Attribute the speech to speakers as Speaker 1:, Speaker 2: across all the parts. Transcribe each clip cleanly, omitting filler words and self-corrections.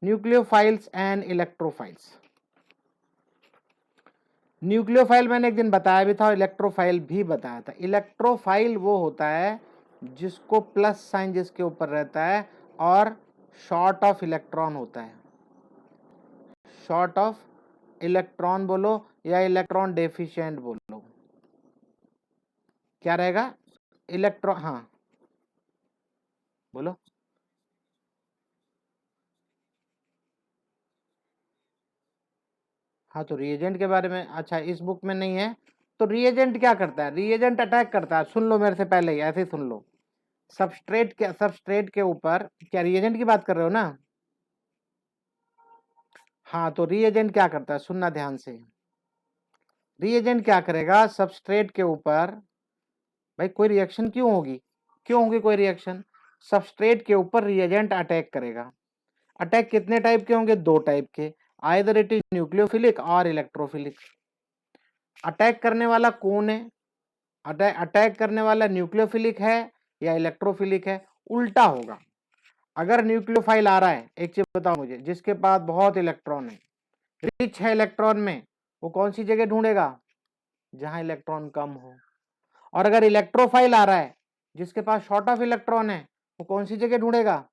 Speaker 1: Nucleophiles and electrophiles. Nucleophile मैंने एक दिन बताया भी था और इलेक्ट्रोफाइल भी बताया था। इलेक्ट्रोफाइल वो होता है जिसको प्लस साइन जिसके ऊपर रहता है और शॉर्ट ऑफ इलेक्ट्रॉन होता है। शॉर्ट ऑफ इलेक्ट्रॉन बोलो या इलेक्ट्रॉन डेफिशिएंट बोलो, क्या रहेगा? इलेक्ट्रॉन, हाँ बोलो। हाँ तो रिएजेंट के बारे में, अच्छा इस बुक में नहीं है। तो रिएजेंट क्या करता है? रिएजेंट अटैक करता है, सुन लो मेरे से पहले ही, ऐसे ही सुन लो। सबस्ट्रेट के ऊपर, क्या रिएजेंट की बात कर रहे हो ना? हाँ तो रिएजेंट क्या करता है, सुनना ध्यान से। रिएजेंट क्या करेगा सबस्ट्रेट के ऊपर? भाई कोई रिएक्शन क्यों होगी, क्यों होगी कोई रिएक्शन? सबस्ट्रेट के ऊपर रिएजेंट अटैक करेगा। अटैक कितने टाइप के होंगे? दो टाइप के, आइदर इट इज न्यूक्लियोफिलिक और इलेक्ट्रोफिलिक। अटैक करने वाला कौन है? अटैक करने वाला न्यूक्लियोफिलिक है या इलेक्ट्रोफिलिक है? उल्टा होगा। अगर न्यूक्लियोफाइल आ रहा है, एक चीज बताओ मुझे, जिसके पास बहुत इलेक्ट्रॉन है, रिच है इलेक्ट्रॉन में, वो कौन सी जगह ढूंढेगा? जहां इलेक्ट्रॉन कम हो। और अगर इलेक्ट्रोफाइल आ रहा है जिसके पास शॉर्ट ऑफ इलेक्ट्रॉन है, वो कौन सी जगह ढूंढेगा?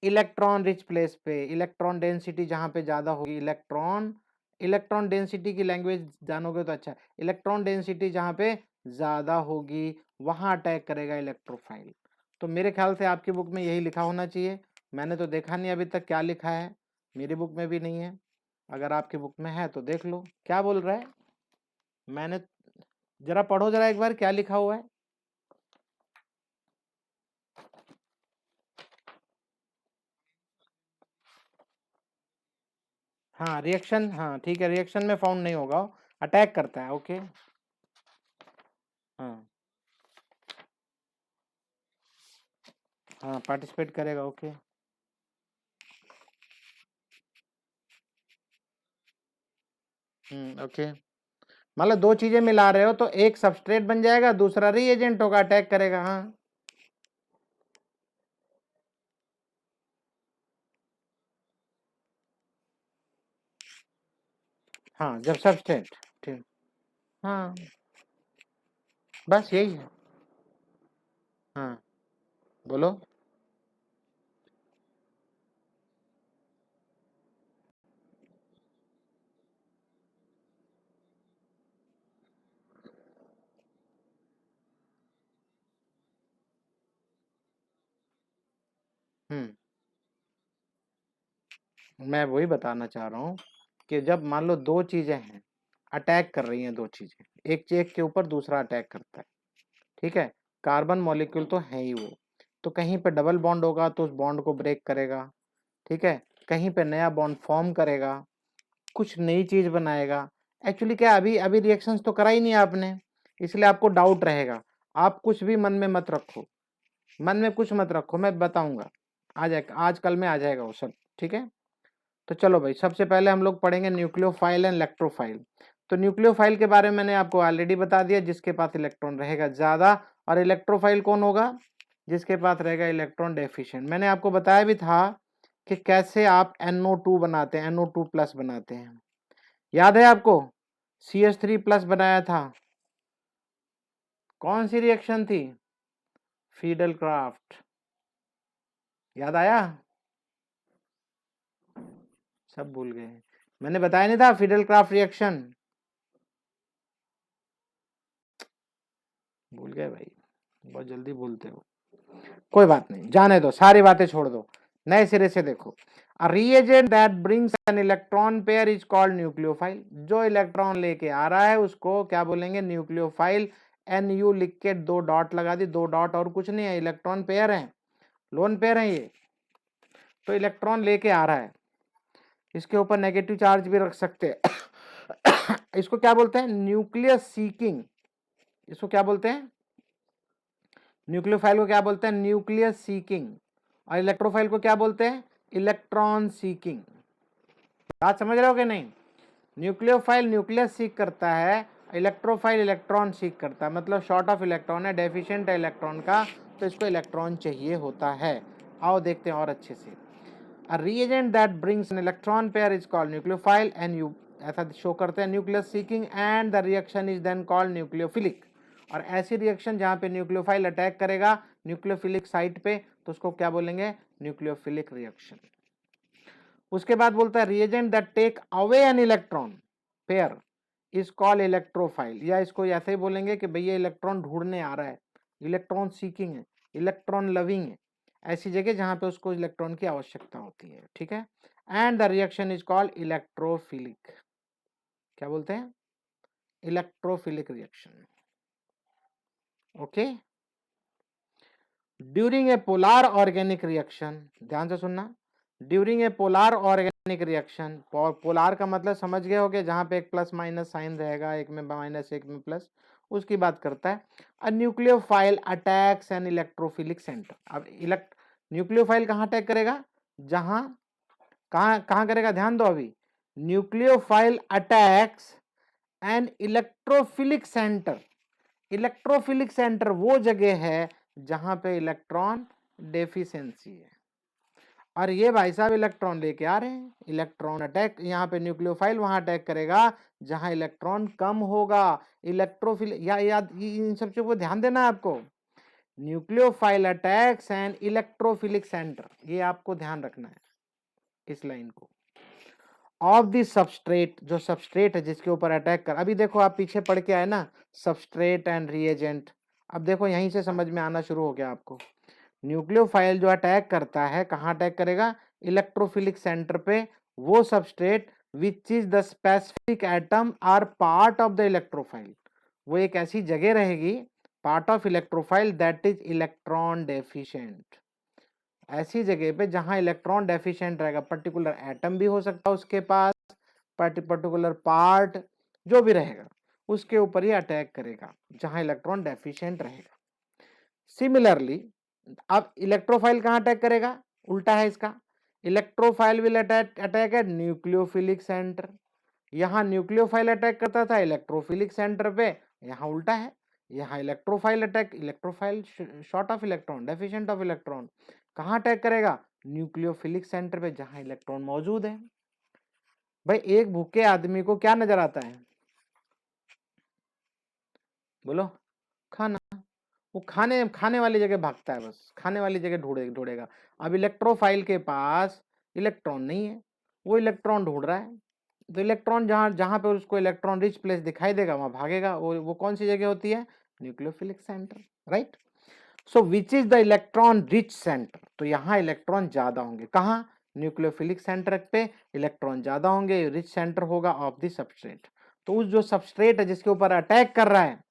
Speaker 1: इलेक्ट्रॉन रिच प्लेस पे, इलेक्ट्रॉन डेंसिटी जहां पे ज्यादा होगी। इलेक्ट्रॉन डेंसिटी की लैंग्वेज जानोगे तो अच्छा। इलेक्ट्रॉन डेंसिटी जहां पे ज्यादा होगी वहां अटैक करेगा इलेक्ट्रोफाइल। तो मेरे ख्याल से आपकी बुक में यही लिखा होना चाहिए। मैंने तो देखा नहीं अभी तक क्या लिखा है, मेरी बुक में भी नहीं है। अगर आपकी बुक में है तो देख लो क्या बोल रहा है। मैंने, जरा पढ़ो जरा एक बार क्या लिखा हुआ है। हाँ रिएक्शन, हाँ ठीक है, रिएक्शन में फाउंड नहीं होगा, अटैक करता है। ओके, हाँ हाँ पार्टिसिपेट करेगा। Okay, okay. मतलब दो चीजें मिला रहे हो तो एक सबस्ट्रेट बन जाएगा, दूसरा रीएजेंट होगा, अटैक करेगा। हाँ हाँ जब सबस्ट्रेट, ठीक, हाँ बस यही है। हाँ बोलो। हम्म मैं वही बताना चाह रहा हूँ कि जब मान लो दो चीजें हैं, अटैक कर रही हैं दो चीजें, एक के ऊपर दूसरा अटैक करता है, ठीक है। कार्बन मॉलिक्यूल तो है ही वो, तो कहीं पे डबल बॉन्ड होगा तो उस बॉन्ड को ब्रेक करेगा, ठीक है। कहीं पे नया बॉन्ड फॉर्म करेगा, कुछ नई चीज बनाएगा। एक्चुअली क्या, अभी अभी रिएक्शंस तो करा ही नहीं आपने, इसलिए आपको डाउट रहेगा। आप कुछ भी मन में मत रखो, मन में कुछ मत रखो, मैं बताऊंगा, आ जाएगा आज कल में आ जाएगा वो सब, ठीक है। तो चलो भाई, सबसे पहले हम लोग पढ़ेंगे न्यूक्लियोफाइल एंड इलेक्ट्रोफाइल। तो न्यूक्लियोफाइल के बारे में मैंने आपको ऑलरेडी बता दिया, जिसके पास इलेक्ट्रॉन रहेगा ज्यादा। और इलेक्ट्रोफाइल कौन होगा? जिसके पास रहेगा इलेक्ट्रॉन डेफिशिएंट। मैंने आपको बताया भी था कि कैसे आप NO2 बनाते हैं, NO2 प्लस बनाते हैं, याद है आपको? CH3 प्लस बनाया था, कौन सी रिएक्शन थी? फीडल क्राफ्ट, याद आया? सब भूल गए? मैंने बताया नहीं था फीडल क्राफ्ट रिएक्शन? भूल गए भाई, बहुत जल्दी भूलते हो। कोई बात नहीं, जाने दो, सारी बातें छोड़ दो, नए सिरे से देखो। A reagent that brings an electron pair is called nucleophile। जो इलेक्ट्रॉन लेके आ रहा है उसको क्या बोलेंगे? न्यूक्लियोफाइल। NU लिख के दो डॉट लगा दी, दो डॉट और कुछ नहीं है, इलेक्ट्रॉन पेयर है, लोन पेयर है ये। तो इलेक्ट्रॉन लेके आ रहा है, इसके ऊपर नेगेटिव चार्ज भी रख सकते हैं। इसको क्या बोलते हैं? Nucleus seeking. इसको क्या बोलते हैं? न्यूक्लियोफाइल को क्या बोलते हैं? Nucleus seeking. और इलेक्ट्रोफाइल को क्या बोलते हैं? Electron seeking. बात समझ रहे हो कि नहीं? न्यूक्लियोफाइल न्यूक्लियस सीक करता है, इलेक्ट्रोफाइल इलेक्ट्रॉन सीक करता है। मतलब शॉर्ट ऑफ इलेक्ट्रॉन है, डेफिशिएंट है इलेक्ट्रॉन का, तो इसको इलेक्ट्रॉन चाहिए होता है। आओ देखते हैं और अच्छे से। A reagent that brings an electron pair is called nucleophile and you ऐसा शो करते हैं nucleus seeking and the reaction is then called nucleophilic. और ऐसी रिएक्शन जहां पे न्यूक्लियोफाइल अटैक करेगा न्यूक्लियोफिलिक साइट पे तो उसको क्या बोलेंगे, न्यूक्लियोफिलिक रिएक्शन। उसके बाद बोलता है reagent that take away an electron pair is called electrophile, या इसको ऐसे ही बोलेंगे कि भैया इलेक्ट्रॉन ढूंढने आ रहा है, इलेक्ट्रॉन सीकिंग है, इलेक्ट्रॉन लविंग है, ऐसी जगह जहां पे उसको इलेक्ट्रॉन की आवश्यकता होती है, ठीक है। And the reaction is called electrophilic, क्या बोलते हैं, electrophilic reaction. Okay, during a polar organic reaction, ध्यान से सुनना, during a polar organic reaction, polar का मतलब समझ गए होगे, जहां पे एक प्लस माइनस साइन रहेगा, एक में माइनस एक में प्लस, उसकी बात करता है। A nucleophile attacks an electrophilic centre. अब न्यूक्लियोफाइल कहाँ अटैक करेगा, जहां कहाँ कहाँ करेगा, ध्यान दो अभी, nucleophile attacks an electrophilic centre. Electrophilic centre वो जगह है जहां पे इलेक्ट्रॉन डेफिशिएंसी है, और ये भाई साहब इलेक्ट्रॉन लेके आ रहे हैं, इलेक्ट्रॉन अटैक, यहाँ पे न्यूक्लियोफाइल वहां अटैक करेगा जहां इलेक्ट्रॉन कम होगा। इलेक्ट्रोफिल या याद इन सब चीजों को ध्यान देना है आपको। Nucleophile attacks and electrophilic centre, ये आपको ध्यान रखना है इस लाइन को। ऑफ द सबस्ट्रेट, जो सबस्ट्रेट है जिसके ऊपर अटैक कर, अभी देखो आप पीछे पढ़ के आए ना सबस्ट्रेट एंड रिएजेंट, अब देखो यहीं से समझ में आना शुरू हो गया आपको। न्यूक्लियोफाइल जो अटैक करता है कहाँ अटैक करेगा, इलेक्ट्रोफिलिक सेंटर पे, वो substrate which is the specific atom or part of the electrophile, वो एक ऐसी जगह रहेगी part of electrophile that is electron deficient, ऐसी जगह पे जहां इलेक्ट्रॉन डेफिशिएंट रहेगा, पर्टिकुलर एटम भी हो सकता है उसके पास, पर्टिकुलर पार्ट जो भी रहेगा उसके ऊपर ही अटैक करेगा जहां इलेक्ट्रॉन डेफिशिएंट रहेगा। सिमिलरली अब इलेक्ट्रोफाइल कहां अटैक करेगा, उल्टा है इसका, electrophile will attack eight nucleophilic centre. यहाँ न्यूक्लियोफाइल अटैक करता था इलेक्ट्रोफिलिक सेंटर पे, यहाँ उल्टा है, यहाँ electrophile attack, electrophile short of electron, deficient of electron, कहाँ अटैक करेगा, न्यूक्लियोफिलिक सेंटर पे जहां इलेक्ट्रॉन मौजूद है। भाई एक भूखे आदमी को क्या नजर आता है, बोलो, खाना, वो खाने खाने वाली जगह भागता है, बस खाने वाली जगह ढूंढेगा। अब इलेक्ट्रोफाइल के पास इलेक्ट्रॉन नहीं है, वो इलेक्ट्रॉन ढूंढ रहा है, तो इलेक्ट्रॉन जहां जहां पे उसको इलेक्ट्रॉन रिच प्लेस दिखाई देगा वहां भागेगा, वो कौन सी जगह होती है, nucleophilic centre, right. So which is the electron rich centre, तो यहाँ इलेक्ट्रॉन ज्यादा होंगे, कहाँ, न्यूक्लियोफिलिक सेंटर पे इलेक्ट्रॉन ज्यादा होंगे, रिच सेंटर होगा ऑफ द सबस्ट्रेट। तो उस जो सबस्ट्रेट है जिसके ऊपर अटैक कर रहा है,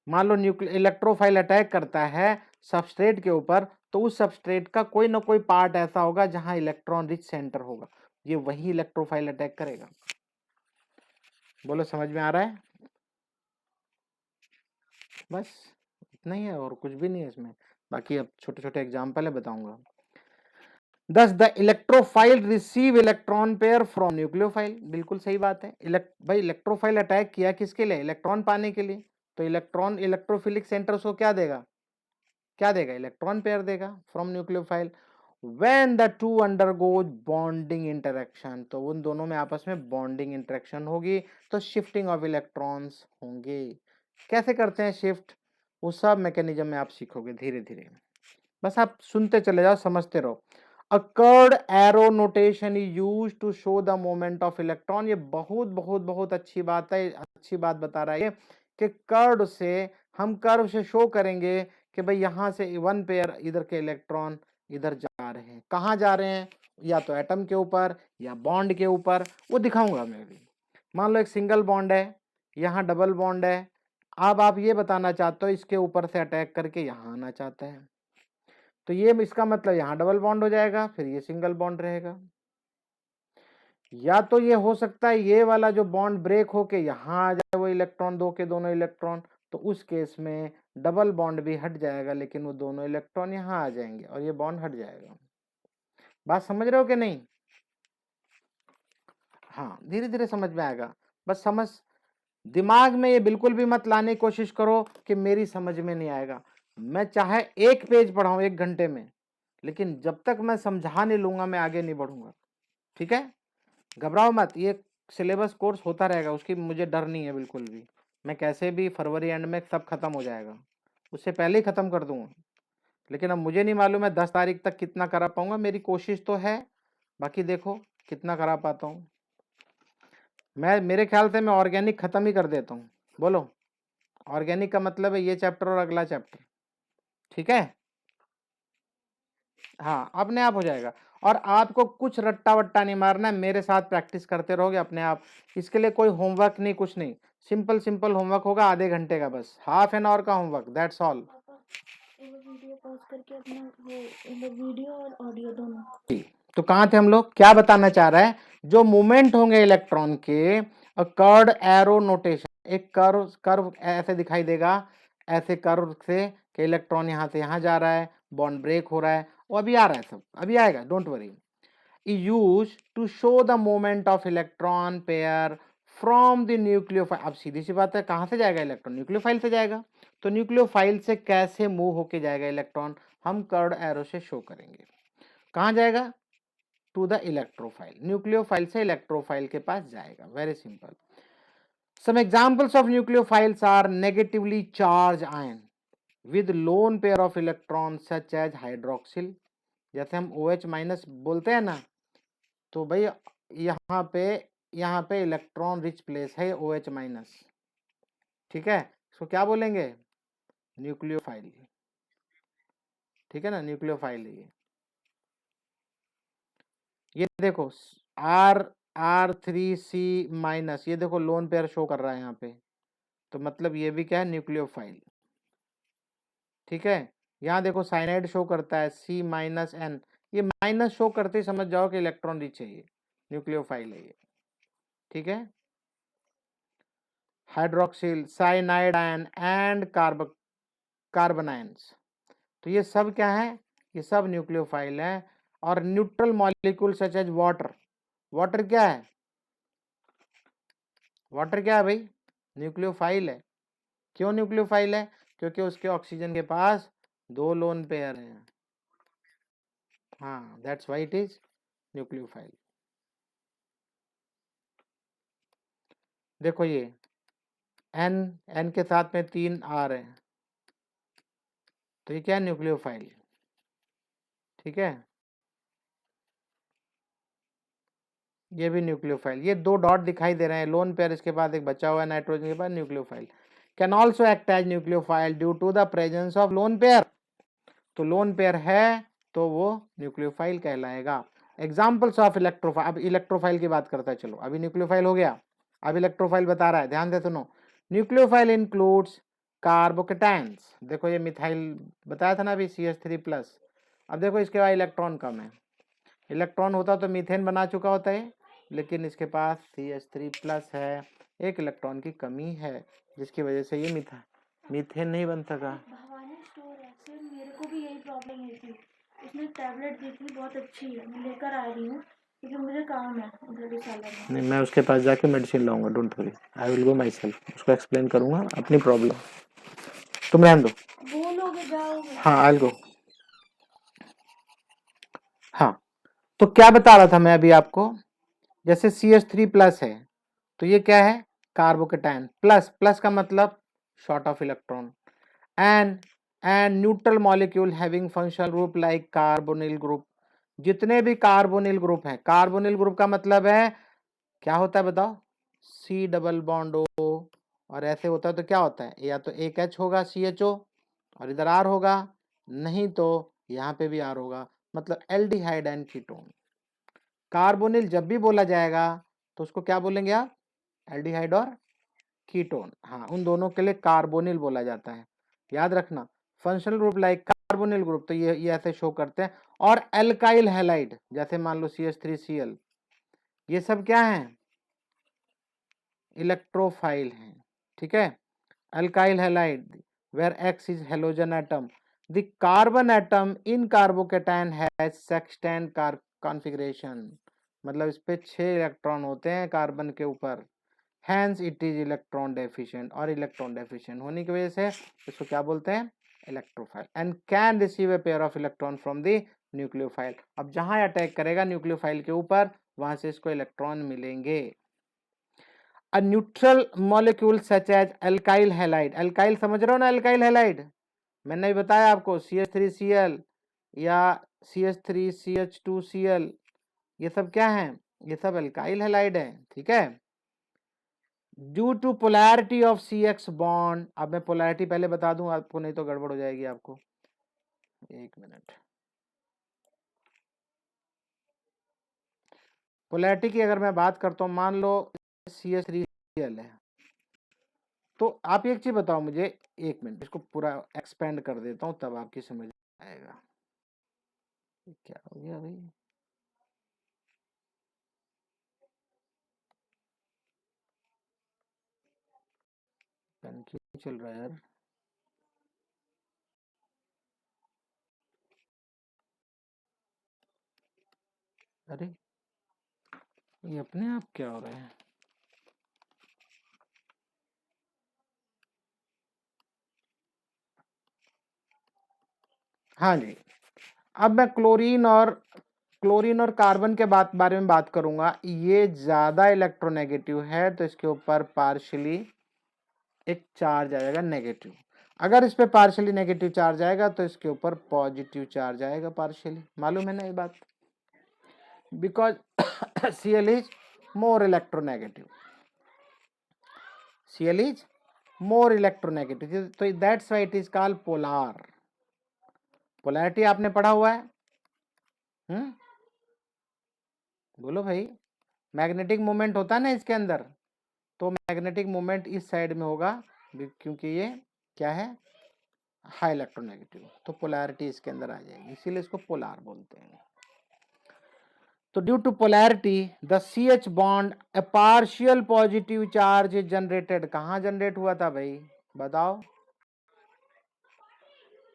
Speaker 1: मान लो इलेक्ट्रोफाइल अटैक करता है सबस्ट्रेट के ऊपर, तो उस सबस्ट्रेट का कोई ना कोई पार्ट ऐसा होगा जहां इलेक्ट्रॉन रिच सेंटर होगा, ये वही इलेक्ट्रोफाइल अटैक करेगा। बोलो समझ में आ रहा है, बस इतना ही है और कुछ भी नहीं है इसमें, बाकी अब छोटे छोटे एग्जाम्पल है बताऊंगा। दस the electrophile receive electron pair from nucleophile, बिल्कुल सही बात है, भाई इलेक्ट्रोफाइल अटैक किया किसके लिए, इलेक्ट्रॉन पाने के लिए, तो इलेक्ट्रॉन इलेक्ट्रोफिलिक सेंटर उसको क्या देगा, क्या देगा, इलेक्ट्रॉन पेयर देगा from nucleophile. When the two undergoes bonding interaction, तो उन दोनों में आपस में बॉन्डिंग इंटरेक्शन होगी, तो शिफ्टिंग ऑफ इलेक्ट्रॉन्स होंगे। कैसे करते हैं शिफ्ट, वो सब मैकेनिज्म में आप सीखोगे धीरे धीरे, बस आप सुनते चले जाओ, समझते रहो। A curved arrow notation is used to show the moment of electron, ये बहुत बहुत बहुत अच्छी बात है, अच्छी बात बता रहा है कि कर्व से, हम कर्व से शो करेंगे कि भाई यहां से वन पेयर इधर के इलेक्ट्रॉन इधर जा रहे हैं, कहाँ जा रहे हैं, या तो एटम के ऊपर या बॉन्ड के ऊपर, वो दिखाऊंगा मैं भी। मान लो एक सिंगल बॉन्ड है, यहाँ डबल बॉन्ड है, अब आप ये बताना चाहते हो इसके ऊपर से अटैक करके यहाँ आना चाहता है, तो ये इसका मतलब यहाँ डबल बॉन्ड हो जाएगा, फिर ये सिंगल बॉन्ड रहेगा। या तो ये हो सकता है ये वाला जो बॉन्ड ब्रेक होके यहाँ आ जाए वो इलेक्ट्रॉन, दो के दोनों इलेक्ट्रॉन, तो उस केस में डबल बॉन्ड भी हट जाएगा लेकिन वो दोनों इलेक्ट्रॉन यहाँ आ जाएंगे और ये बॉन्ड हट जाएगा। बात समझ रहे हो कि नहीं, हाँ धीरे धीरे समझ में आएगा, बस समझ, दिमाग में ये बिल्कुल भी मत लाने की कोशिश करो कि मेरी समझ में नहीं आएगा। मैं चाहे एक पेज पढ़ाऊं 1 घंटे में, लेकिन जब तक मैं समझा नहीं लूंगा मैं आगे नहीं बढ़ूंगा। ठीक है, घबराओ मत, ये सिलेबस कोर्स होता रहेगा, उसकी मुझे डर नहीं है बिल्कुल भी। मैं कैसे भी फरवरी एंड में सब खत्म हो जाएगा, उससे पहले ही खत्म कर दूंगा। लेकिन अब मुझे नहीं मालूम है 10 तारीख तक कितना करा पाऊंगा, मेरी कोशिश तो है, बाकी देखो कितना करा पाता हूँ। मैं मेरे ख्याल से मैं ऑर्गेनिक खत्म ही कर देता हूँ। बोलो, ऑर्गेनिक का मतलब है ये चैप्टर और अगला चैप्टर। ठीक है, हाँ अपने आप हो जाएगा। और आपको कुछ रट्टा वट्टा नहीं मारना है, मेरे साथ प्रैक्टिस करते रहोगे अपने आप। इसके लिए कोई होमवर्क नहीं, कुछ नहीं, सिंपल सिंपल होमवर्क होगा आधे घंटे का, बस हाफ एन आवर का homework, that's all.
Speaker 2: Video pause करके अपना वो वीडियो और ऑडियो दोनों।
Speaker 1: तो कहाँ थे हम लोग, क्या बताना चाह रहा है, जो मूवमेंट होंगे इलेक्ट्रॉन के, कर्ड एरो नोटेशन, एक कर्व कर्व ऐसे दिखाई देगा, ऐसे कर्व से कि इलेक्ट्रॉन यहाँ से यहाँ जा रहा है, बॉन्ड ब्रेक हो रहा है, वो अभी आ रहा है, सब अभी आएगा, don't worry. Use to show the movement of electron pair from the nucleophile. अब सीधी सी बात है, कहाँ से जाएगा इलेक्ट्रॉन, न्यूक्लियोफाइल से जाएगा। तो न्यूक्लियोफाइल से कैसे मूव होके जाएगा इलेक्ट्रॉन, हम कर्ड एरो से शो करेंगे। कहाँ जाएगा, टू द इलेक्ट्रोफाइल, न्यूक्लियोफाइल से इलेक्ट्रोफाइल के पास जाएगा, very simple. Some examples of nucleophiles are negatively charge ion with lone pair of electron such as hydroxyl. जैसे हम OH माइनस बोलते हैं ना, तो भाई यहाँ पे इलेक्ट्रॉन रिच प्लेस है OH माइनस। ठीक है, इसको क्या बोलेंगे, न्यूक्लियोफाइल। ठीक है ना, न्यूक्लियोफाइल है ये देखो R3C माइनस, ये देखो लोन पेयर शो कर रहा है यहाँ पे, तो मतलब ये भी क्या है, न्यूक्लियोफाइल। ठीक है, यहाँ देखो साइनाइड शो करता है C-N, ये माइनस शो करते ही समझ जाओ कि इलेक्ट्रॉन रिच है, ये न्यूक्लियोफाइल है ये। ठीक है, hydroxyl, cyanide ion and carbon ions, तो ये सब क्या है, ये सब न्यूक्लियोफाइल है। और neutral molecule such as water, water क्या है, वाटर क्या है भाई, न्यूक्लियोफाइल है। क्यों न्यूक्लियोफाइल है, क्योंकि उसके ऑक्सीजन के पास 2 लोन पेयर हैं। हाँ, that's why it is nucleophile. देखो ये एन के साथ में 3 R है, तो ये क्या है, न्यूक्लियोफाइल। ठीक है, ये भी न्यूक्लियोफाइल, ये 2 डॉट दिखाई दे रहे हैं, लोन पेयर इसके बाद एक बचा हुआ है नाइट्रोजन के बाद, nucleophile. Can also act as nucleophile due to the presence of lone pair, तो लोन पेयर है तो वो न्यूक्लियोफाइल कहलाएगा। एग्जाम्पल्स ऑफ इलेक्ट्रोफाइल, अब इलेक्ट्रोफाइल की बात करता है, चलो अभी न्यूक्लियोफाइल हो गया, अब इलेक्ट्रोफाइल बता रहा है, ध्यान से सुनो। न्यूक्लियोफाइल इंक्लूड्स कार्बोकेटाइंस, देखो ये मिथाइल बताया था ना अभी CH3+, अब देखो इसके बाद इलेक्ट्रॉन कम है, इलेक्ट्रॉन होता तो मीथेन बना चुका होता है, लेकिन इसके पास CH3+ है, एक इलेक्ट्रॉन की कमी है, जिसकी वजह से ये मीथेन नहीं बन सका।
Speaker 2: भवानी स्टोर है सर, मेरे को भी यही प्रॉब्लम हुई थी, उसने टैबलेट दी थी, बहुत अच्छी है, मैं लेकर आ रही हूँ क्योंकि मुझे काम है उधर विशाला में।
Speaker 1: नहीं, मैं उसके पास जाके मेडिसिन लाऊंगा, don't worry, I will go my self, उसको एक्सप्लेन करूंगा अपनी प्रॉब्लम, तुम रहने दो।
Speaker 2: बोलोगे जाओगे।
Speaker 1: हाँ आई विल गो। हाँ, तो क्या बता रहा था मैं अभी आपको, जैसे CH3+ है, तो ये क्या है, कार्बोकेटाइन, प्लस प्लस का मतलब short of electron, and neutral molecule having functional group like carbonyl group. जितने भी कार्बोनिल ग्रुप हैं, कार्बोनिल ग्रुप का मतलब है क्या होता है बताओ, C डबल बॉन्ड O, और ऐसे होता है तो क्या होता है, या तो एक H होगा CHO और इधर R होगा, नहीं तो यहाँ पे भी R होगा, मतलब एल्डिहाइड एंड कीटोन। कार्बोनिल जब भी बोला जाएगा तो उसको क्या बोलेंगे आप, एल्डिहाइड और कीटोन, हाँ उन दोनों के लिए कार्बोनिल बोला जाता है, याद रखना। Functional group like carbonyl group, तो ये ऐसे शो करते हैं। और एल्काइल हैलाइड, जैसे मान लो CH3Cl, ये सब क्या है, इलेक्ट्रोफाइल हैं। ठीक है, alkyl halide where X is halogen atom, the carbon atom in carbocation has sextet configuration, मतलब इस पे 6 इलेक्ट्रॉन होते हैं कार्बन के ऊपर, hence it is electron deficient, और इलेक्ट्रॉन डेफिशिएंट होने की वजह से इसको क्या बोलते हैं, electrophile, and can receive a pair of electron from the nucleophile. अब जहां अटैक करेगा न्यूक्लियोफाइल के ऊपर, वहां से इसको इलेक्ट्रॉन मिलेंगे। A neutral molecule such as alkyl halide, alkyl समझ रहे हो ना, अल्काइल हैलाइड मैंने भी बताया आपको, CH3Cl या CH3CH2Cl, ये सब क्या है, ये सब अल्काइल हैलाइड है, ठीक है। Due to polarity of CX bond, अब मैं पोलैरिटी पहले बता दूं आपको, नहीं तो गड़बड़ हो जाएगी आपको, एक मिनट। पोलैरिटी की अगर मैं बात करता हूं, मान लो CH3Cl है, तो आप एक चीज बताओ मुझे, एक मिनट इसको पूरा एक्सपेंड कर देता हूं तब आपकी समझ आएगा। क्या हो गया भाई, पेन क्यों चल रहा है यार, अरे ये अपने आप क्या हो रहा है। हाँ जी, अब मैं क्लोरीन और कार्बन के बारे में बात करूंगा। ये ज्यादा इलेक्ट्रोनेगेटिव है तो इसके ऊपर पार्शियली एक चार्ज आएगा नेगेटिव, अगर इस पे पार्शियली नेगेटिव चार्ज आएगा तो इसके ऊपर पॉजिटिव चार्ज आएगा पार्शियली, मालूम है ना ये बात, because Cl is more electronegative, Cl is more electronegative, तो that's why it is called polar. Polarity आपने पढ़ा हुआ है, बोलो भाई, मैग्नेटिक मोमेंट होता है ना इसके अंदर, तो मैग्नेटिक मोमेंट इस साइड में होगा क्योंकि ये क्या है, हाई इलेक्ट्रोनेगेटिव, तो पोलैरिटी इसके अंदर आ जाएगी, इसीलिए इसको पोलार बोलते हैं। तो due to polarity the CH bond a partial positive charge is generated, कहां जनरेट हुआ था भाई बताओ,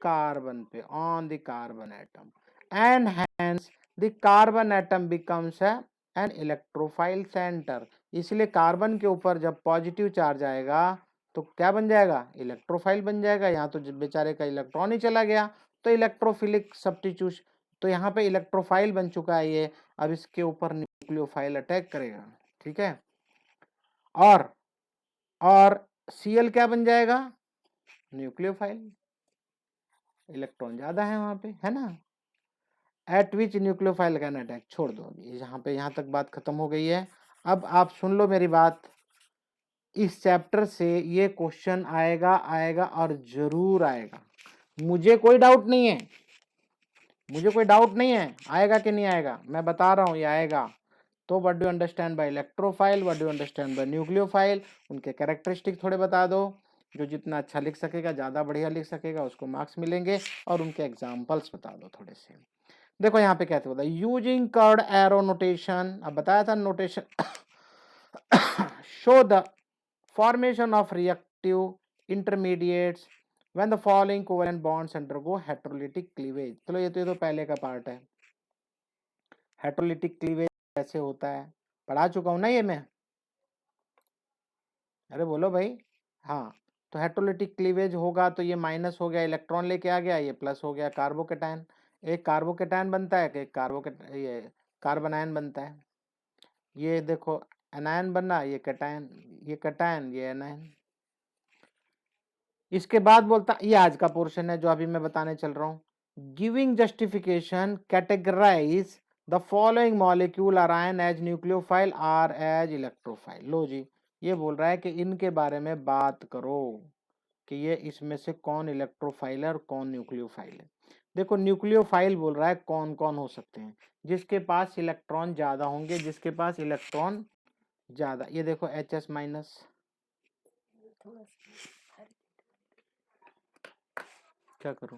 Speaker 1: कार्बन पे, on the carbon atom, and hence the carbon atom becomes an electrophile centre, इसलिए कार्बन के ऊपर जब पॉजिटिव चार्ज आएगा तो क्या बन जाएगा, इलेक्ट्रोफाइल बन जाएगा। यहाँ तो बेचारे का इलेक्ट्रॉन ही चला गया, तो इलेक्ट्रोफिलिक सब्स्टिट्यूशन, तो यहाँ पे इलेक्ट्रोफाइल बन चुका है ये, अब इसके ऊपर न्यूक्लियोफाइल अटैक करेगा, ठीक है। और Cl क्या बन जाएगा, न्यूक्लियोफाइल, इलेक्ट्रॉन ज्यादा है वहां पे, है ना। Eight which nucleophile can attack, छोड़ दो अभी यहाँ तक बात खत्म हो गई है। अब आप सुन लो मेरी बात, इस चैप्टर से ये क्वेश्चन आएगा और जरूर आएगा, मुझे कोई डाउट नहीं है, आएगा कि नहीं आएगा, मैं बता रहा हूँ ये आएगा। तो what do understand by electrophile, what do understand by nucleophile, उनके कैरेक्टरिस्टिक थोड़े बता दो, जो जितना अच्छा लिख सकेगा, ज्यादा बढ़िया लिख सकेगा, उसको मार्क्स मिलेंगे, और उनके एग्जाम्पल्स बता दो थोड़े से। देखो यहाँ पे क्या था, यूजिंग कर्ड एरो नोटेशन, अब बताया था notation show the formation of reactive intermediates when the following covalent bonds undergo heterolytic cleavage. चलो ये तो पहले का पार्ट है, हेटेरोलिटिक क्लीवेज कैसे होता है पढ़ा चुका हूं ना ये मैं, अरे बोलो भाई, हाँ। तो हेटेरोलिटिक क्लीवेज होगा तो ये माइनस हो गया, इलेक्ट्रॉन लेके आ गया, ये प्लस हो गया, कार्बोकेटायन, एक कार्बोकेटायन बनता है, एक ये कार्बनायन बनता है, ये देखो एनायन बनना, ये कैटायन, ये एनायन। इसके बाद बोलता, ये आज का पोर्शन है जो अभी मैं बताने चल रहा हूँ, giving justification categorise the following molecule or ion as nucleophile or as electrophile. लो जी, ये बोल रहा है कि इनके बारे में बात करो कि ये इसमें से कौन इलेक्ट्रोफाइल है और कौन न्यूक्लियोफाइल है। देखो न्यूक्लियोफाइल बोल रहा है कौन कौन हो सकते हैं, जिसके पास इलेक्ट्रॉन ज्यादा होंगे, जिसके पास इलेक्ट्रॉन ज्यादा, ये देखो HS माइनस, क्या करूं,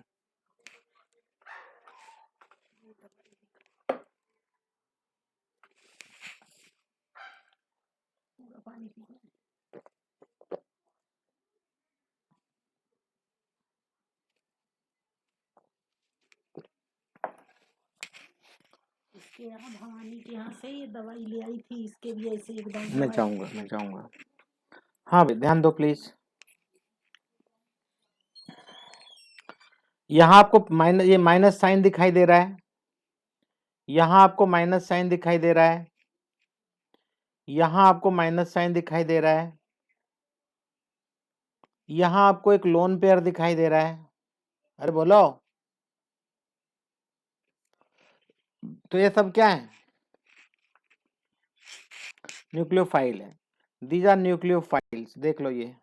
Speaker 2: इसके यहाँ भवानी के यहाँ से ये दवाई ले आई थी, इसके भी ऐसे एकदम
Speaker 1: मैं चाहूंगा। हाँ भाई ध्यान दो प्लीज, यहाँ आपको माइनस, ये माइनस साइन दिखाई दे रहा है, यहां आपको माइनस साइन दिखाई दे रहा है, यहां आपको माइनस साइन दिखाई दे रहा है, यहां आपको एक लोन पेयर दिखाई दे रहा है। अरे बोलो, तो ये सब क्या है? न्यूक्लियोफाइल है। These are nucleophiles. देख लो ये,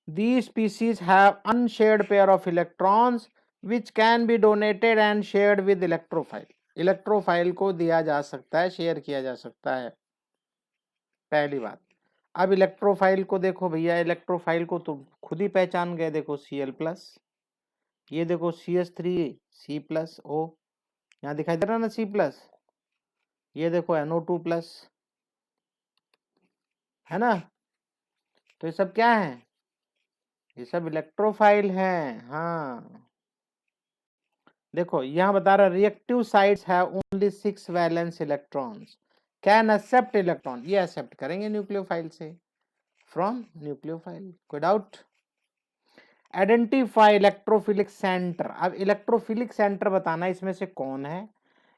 Speaker 1: these species have unshared pair of electrons which can be donated and shared with electrophile. Electrophile को दिया जा सकता है, शेयर किया जा सकता है, पहली बात। अब इलेक्ट्रोफाइल को देखो भैया, इलेक्ट्रोफाइल को तुम खुद ही पहचान गए, देखो Cl+, ये देखो CH3 C+O, यहाँ दिखाई दे रहा ना C+, ये देखो NO2+, है ना? तो ये सब क्या है? ये सब इलेक्ट्रोफाइल हैं। हाँ देखो यहाँ बता रहा, reactive sides have only 6 valence electrons, can accept electron, ये एक्सेप्ट करेंगे न्यूक्लियोफाइल से, फ्रॉम न्यूक्लियोफाइल। कोई डाउट? Identify electrophilic centre. अब इलेक्ट्रोफिलिक सेंटर बताना है इसमें से कौन है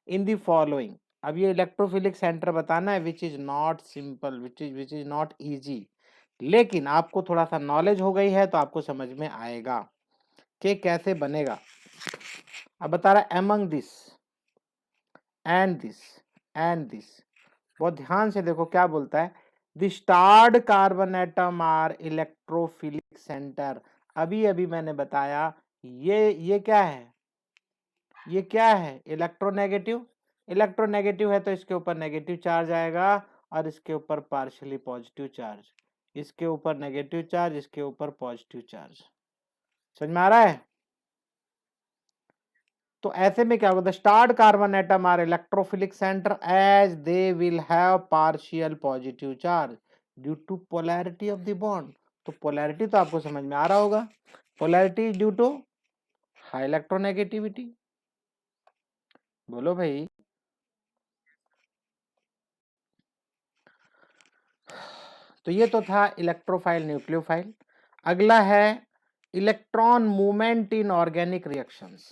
Speaker 1: इन दी फॉलोइंग। अब ये इलेक्ट्रोफिलिक सेंटर बताना है which is not simple, which is not easy, लेकिन आपको थोड़ा सा नॉलेज हो गई है तो आपको समझ में आएगा कि कैसे बनेगा। अब बता रहा है among this and this and this, बहुत ध्यान से देखो क्या बोलता है, the starred carbon atom are electrophilic centre. अभी अभी मैंने बताया ये क्या है, ये क्या है? इलेक्ट्रोनेगेटिव। इलेक्ट्रोनेगेटिव है तो इसके ऊपर नेगेटिव चार्ज आएगा और इसके ऊपर पार्शियली पॉजिटिव चार्ज, इसके ऊपर नेगेटिव चार्ज, इसके ऊपर पॉजिटिव चार्ज। समझ में आ रहा है? तो ऐसे में क्या होगा, the starred carbon atom are electrophilic centre as they will have partial positive charge due to polarity of the bond. तो पोलैरिटी तो आपको समझ में आ रहा होगा, polarity due to high electronegativity. बोलो भाई। तो ये तो था इलेक्ट्रोफाइल न्यूक्लियोफाइल। अगला है electron movement in organic reactions.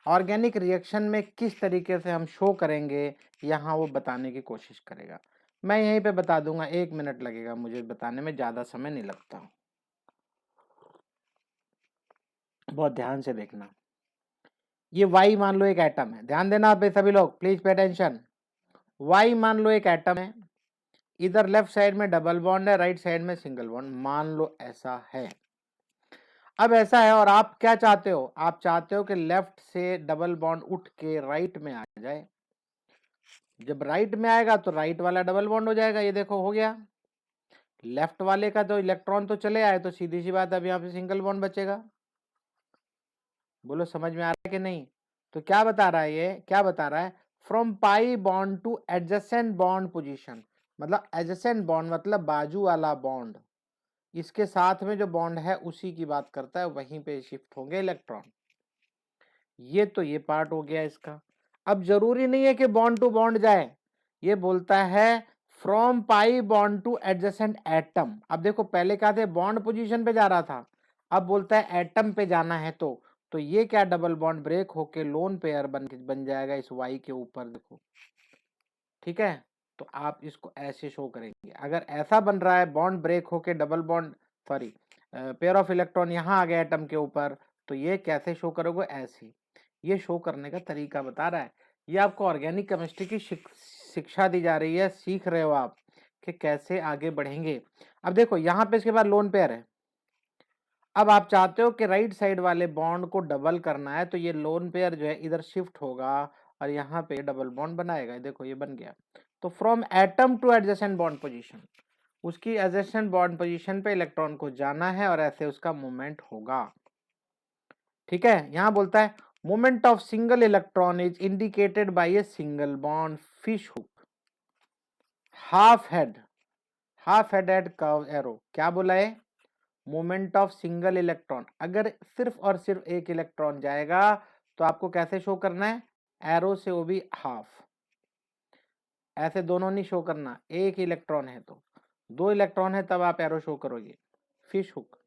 Speaker 1: Organic reaction में किस तरीके से हम शो करेंगे यहाँ वो बताने की कोशिश करेगा। मैं यहीं पे बता दूंगा, 1 मिनट लगेगा मुझे बताने में, ज्यादा समय नहीं लगता। बहुत ध्यान से देखना। ये वाई मान लो एक एटम है, ध्यान देना आप सभी लोग, प्लीज पे अटेंशन। वाई मान लो एक एटम है, इधर लेफ्ट साइड में डबल बॉन्ड है, राइट साइड में सिंगल बॉन्ड, मान लो ऐसा है। अब ऐसा है और आप क्या चाहते हो, आप चाहते हो कि लेफ्ट से डबल बॉन्ड उठ के राइट में आ जाए। जब राइट में आएगा तो राइट वाला डबल बॉन्ड हो जाएगा, ये देखो हो गया। लेफ्ट वाले का तो इलेक्ट्रॉन तो चले आए, तो सीधी सी बात, अब यहाँ पे सिंगल बॉन्ड बचेगा। बोलो समझ में आ रहा है कि नहीं? तो क्या बता रहा है ये, क्या बता रहा है, from pi bond two adjacent bond position. मतलब एडजेसेंट बॉन्ड मतलब बाजू वाला बॉन्ड, इसके साथ में जो बॉन्ड है उसी की बात करता है, वहीं पे शिफ्ट होंगे इलेक्ट्रॉन। ये तो ये पार्ट हो गया इसका। अब जरूरी नहीं है कि बॉन्ड टू बॉन्ड जाए, ये बोलता है from pi bond two adjacent atom. अब देखो पहले क्या थे, बॉन्ड पोजीशन पे जा रहा था, अब बोलता है एटम पे जाना है, तो ये क्या, डबल बॉन्ड ब्रेक होके लोन पेयर बन जाएगा इस वाई के ऊपर, देखो ठीक है। तो आप इसको ऐसे शो करेंगे, अगर ऐसा बन रहा है बॉन्ड ब्रेक होके double bond, sorry pair of electron यहाँ आ गया एटम के ऊपर, तो ये कैसे शो करोगे, ऐसे। ये शो करने का तरीका बता रहा है। ये आपको ऑर्गेनिक केमिस्ट्री की शिक्षा दी जा रही है, सीख रहे हो आप कि कैसे आगे बढ़ेंगे। अब देखो यहाँ पे इसके बाद लोन पेयर है, अब आप चाहते हो कि राइट साइड वाले बॉन्ड को डबल करना है, तो ये लोन पेयर जो है इधर शिफ्ट होगा और यहाँ पे डबल बॉन्ड बनाएगा, देखो ये बन गया। तो from atom two adjacent bond position, उसकी एडजेसेंट बॉन्ड पोजीशन पे इलेक्ट्रॉन को जाना है और ऐसे उसका मूवमेंट होगा। ठीक है, यहां बोलता है movement of single electron is indicated by a single bond fish hook half headed curve arrow. क्या बोला है, मूवमेंट ऑफ सिंगल इलेक्ट्रॉन, अगर सिर्फ और सिर्फ एक इलेक्ट्रॉन जाएगा तो आपको कैसे शो करना है, एरो से, वो भी हाफ, ऐसे दोनों नहीं शो करना, एक इलेक्ट्रॉन है तो, 2 इलेक्ट्रॉन है तब आप एरो शो करोगे, fish hook.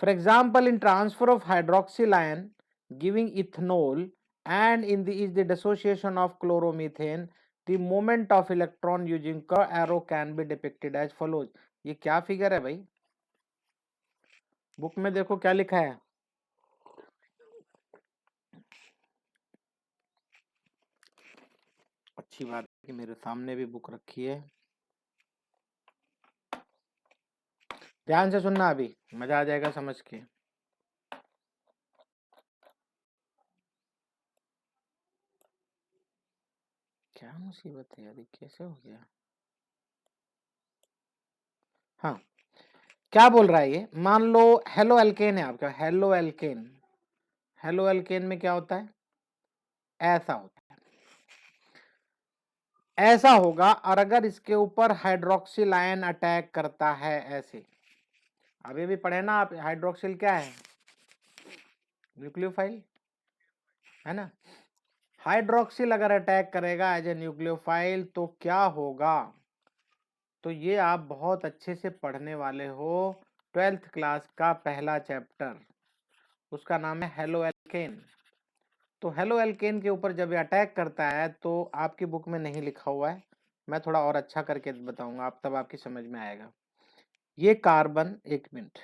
Speaker 1: For example in transfer of hydroxyl ion giving ethanol and in the is the dissociation of chloromethane, the moment of electron using curve arrow can be depicted as follows. ये क्या figure है भाई? Book में देखो क्या लिखा है. अच्छी बात है कि मेरे सामने भी बुक रखी है. ध्यान से सुनना, अभी मजा आ जाएगा समझ के. क्या मुसीबत है यार, कैसे हो गया? हाँ, क्या बोल रहा है ये? मान लो हेलो एल्केन है आपका, हेलो एल्केन. हेलो एल्केन में क्या होता है? ऐसा होता है, ऐसा होगा. और अगर इसके ऊपर हाइड्रोक्सिल आयन अटैक करता है ऐसे, अभी भी पढ़े ना आप, हाइड्रोक्सिल क्या है? न्यूक्लियोफाइल है ना. हाइड्रोक्सिल अगर अटैक करेगा एज ए न्यूक्लियोफाइल तो क्या होगा? तो ये आप बहुत अच्छे से पढ़ने वाले हो. 12th क्लास का पहला चैप्टर, उसका नाम है हेलो एल्केन. तो हेलो एल्केन के ऊपर जब ये अटैक करता है तो आपकी बुक में नहीं लिखा हुआ है, मैं थोड़ा और अच्छा करके बताऊंगा आप, तब आपकी समझ में आएगा. ये कार्बन, एक मिनट,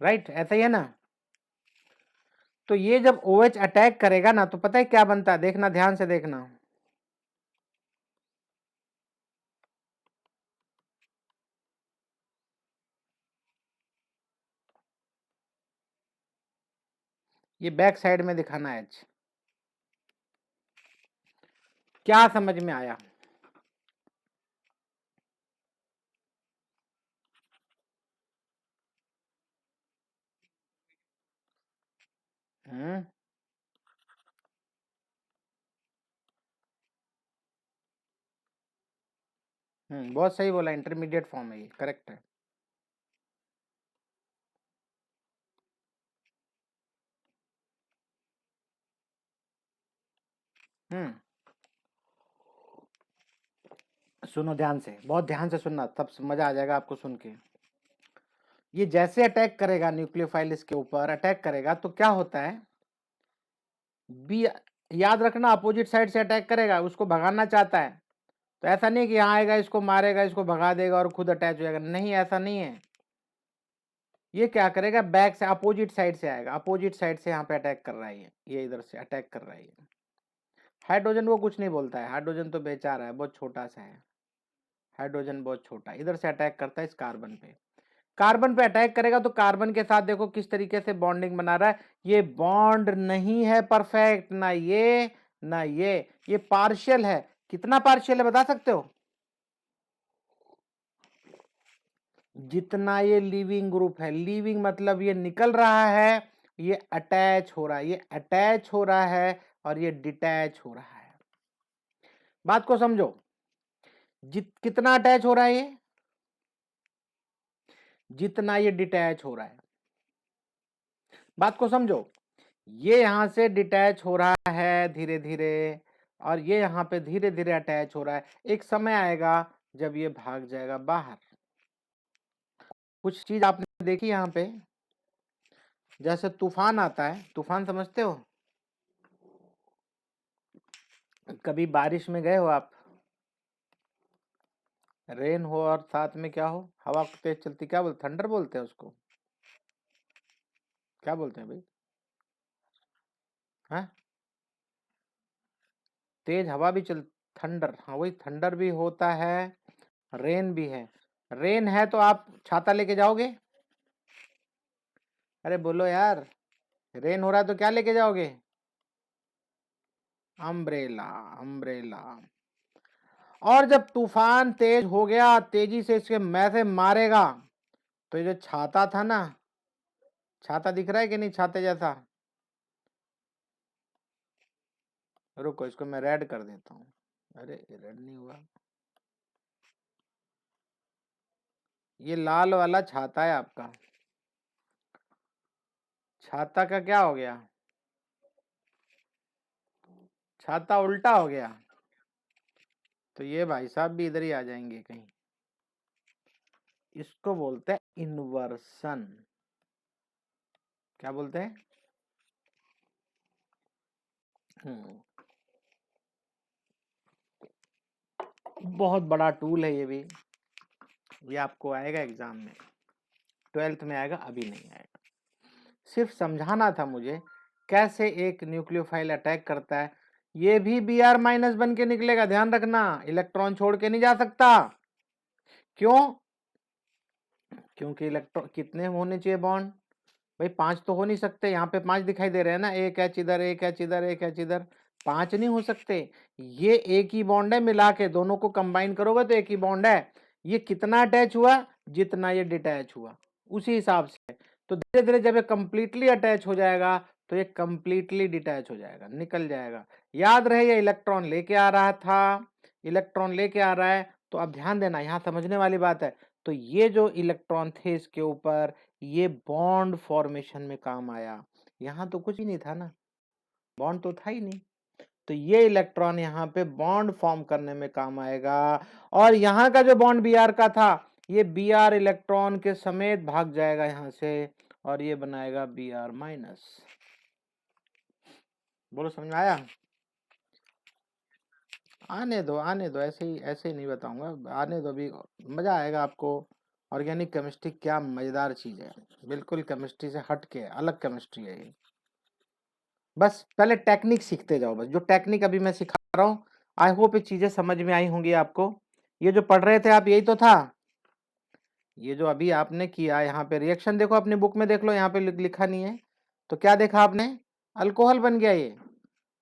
Speaker 1: राइट, ऐसा ही है ना. तो ये जब OH अटैक करेगा ना तो पता है क्या बनता है? देखना, ध्यान से देखना. ये बैक साइड में दिखाना है. क्या समझ में आया? हम्म, बहुत सही बोला, इंटरमीडिएट फॉर्म है ये, करेक्ट है. सुनो ध्यान से, बहुत ध्यान से सुनना, तब मजा आ जाएगा आपको सुन के. ये जैसे अटैक करेगा न्यूक्लियोफाइल, इसके ऊपर अटैक करेगा तो क्या होता है? बी, याद रखना, अपोजिट साइड से अटैक करेगा, उसको भगाना चाहता है. तो ऐसा नहीं कि यहाँ आएगा, इसको मारेगा, इसको भगा देगा और खुद अटैच हो जाएगा, नहीं, ऐसा नहीं है. ये क्या करेगा? बैक से, अपोजिट साइड से आएगा, अपोजिट साइड से यहाँ पे अटैक कर रहा है ये इधर से अटैक कर रहा है ये. हाइड्रोजन को कुछ नहीं बोलता है, हाइड्रोजन तो बेचारा है, बहुत छोटा सा है. हाइड्रोजन बहुत छोटा, इधर से अटैक करता है इस कार्बन पे. कार्बन पे अटैक करेगा तो कार्बन के साथ देखो किस तरीके से बॉन्डिंग बना रहा है. ये बॉन्ड नहीं है परफेक्ट, ना ये ना ये पार्शियल है. कितना पार्शियल है बता सकते हो? जितना ये लिविंग ग्रुप है, लिविंग मतलब ये निकल रहा है, ये अटैच हो रहा है, ये अटैच हो रहा है और ये डिटैच हो रहा है. बात को समझो, कितना अटैच हो रहा है ये, जितना ये डिटैच हो रहा है. बात को समझो, ये यहां से डिटैच हो रहा है धीरे धीरे, और ये यहां पे धीरे धीरे अटैच हो रहा है. एक समय आएगा जब ये भाग जाएगा बाहर. कुछ चीज आपने देखी यहाँ पे, जैसे तूफान आता है, तूफान समझते हो? कभी बारिश में गए हो आप? रेन हो और साथ में क्या हो, हवा तेज चलती, क्या बोलते, थंडर बोलते हैं उसको, क्या बोलते हैं भाई? हाँ, तेज हवा भी चल, थंडर, हाँ वही, थंडर भी होता है, रेन भी है. रेन है तो आप छाता लेके जाओगे? अरे बोलो यार, रेन हो रहा है तो क्या लेके जाओगे? Umbrella, umbrella. और जब तूफान तेज हो गया, तेजी से इसके मैसे मारेगा, तो ये जो छाता था ना, छाता दिख रहा है कि नहीं छाते जैसा? रुको, इसको मैं रेड कर देता हूँ. अरे रेड नहीं हुआ, ये लाल वाला छाता है आपका. छाता का क्या हो गया? छाता उल्टा हो गया. तो ये भाई साहब भी इधर ही आ जाएंगे कहीं. इसको बोलते हैं इन्वर्सन। क्या बोलते हैं? बहुत बड़ा टूल है ये आपको आएगा एग्जाम में, 12th में आएगा, अभी नहीं आएगा। सिर्फ समझाना था मुझे कैसे एक न्यूक्लियोफाइल अटैक करता है। ये भी Br माइनस बन के निकलेगा, ध्यान रखना, इलेक्ट्रॉन छोड़ के नहीं जा सकता। क्यों? क्योंकि इलेक्ट्रॉन कितने होने चाहिए बॉन्ड भाई? 5 तो हो नहीं सकते। यहाँ पे 5 दिखाई दे रहे हैं ना, एक एच इधर, एक एच इधर, एक एच इधर, 5 नहीं हो सकते। ये एक ही बॉन्ड है, मिला के दोनों को कंबाइन करोगे तो एक ही बॉन्ड है। ये कितना अटैच हुआ? जितना ये डिटैच हुआ उसी हिसाब से। तो धीरे धीरे जब ये कंप्लीटली अटैच हो जाएगा तो ये कंप्लीटली डिटैच हो जाएगा, निकल जाएगा। याद रहे ये इलेक्ट्रॉन लेके आ रहा था, इलेक्ट्रॉन लेके आ रहा है। तो अब ध्यान देना, यहाँ समझने वाली बात है। तो ये जो इलेक्ट्रॉन थे इसके ऊपर, ये बॉन्ड फॉर्मेशन में काम आया। यहाँ तो कुछ ही नहीं था ना, बॉन्ड तो था ही नहीं। तो ये इलेक्ट्रॉन यहाँ पे बॉन्ड फॉर्म करने में काम आएगा। और यहाँ का जो बॉन्ड Br का था, ये Br इलेक्ट्रॉन के समेत भाग जाएगा यहाँ से और ये बनाएगा Br माइनस। बोलो समझ में आया? आने दो ऐसे ही नहीं बताऊंगा, आने दो, अभी मजा आएगा आपको। ऑर्गेनिक केमिस्ट्री क्या मजेदार चीज है, बिल्कुल केमिस्ट्री से हट के अलग केमिस्ट्री है ये। बस पहले टेक्निक सीखते जाओ, बस जो टेक्निक अभी मैं सिखा रहा हूँ, आई होप ये चीजें समझ में आई होंगी आपको। ये जो पढ़ रहे थे आप, यही तो था। ये जो अभी आपने किया, यहाँ पे रिएक्शन देखो, अपनी बुक में देख लो, यहाँ पे लिखा नहीं है तो क्या देखा आपने? अल्कोहल बन गया ये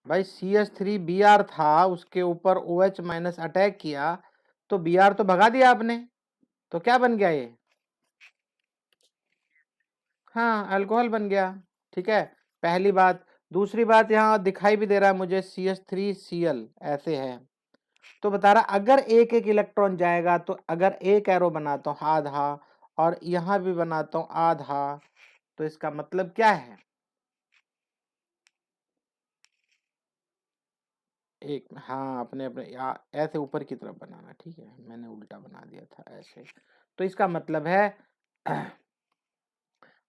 Speaker 1: भाई। CH3Br था, उसके ऊपर OH माइनस अटैक किया तो Br तो भगा दिया आपने, तो क्या बन गया ये? हाँ, अल्कोहल बन गया। ठीक है, पहली बात। दूसरी बात, यहाँ दिखाई भी दे रहा है मुझे CH3Cl ऐसे है। तो बता रहा अगर एक एक इलेक्ट्रॉन जाएगा तो अगर एक एरो बनाता हूँ आधा और यहाँ भी बनाता हूँ आधा, तो इसका मतलब क्या है? एक, हाँ, अपने अपने ऐसे ऊपर की तरफ बनाना। ठीक है, मैंने उल्टा बना दिया था ऐसे। तो इसका मतलब है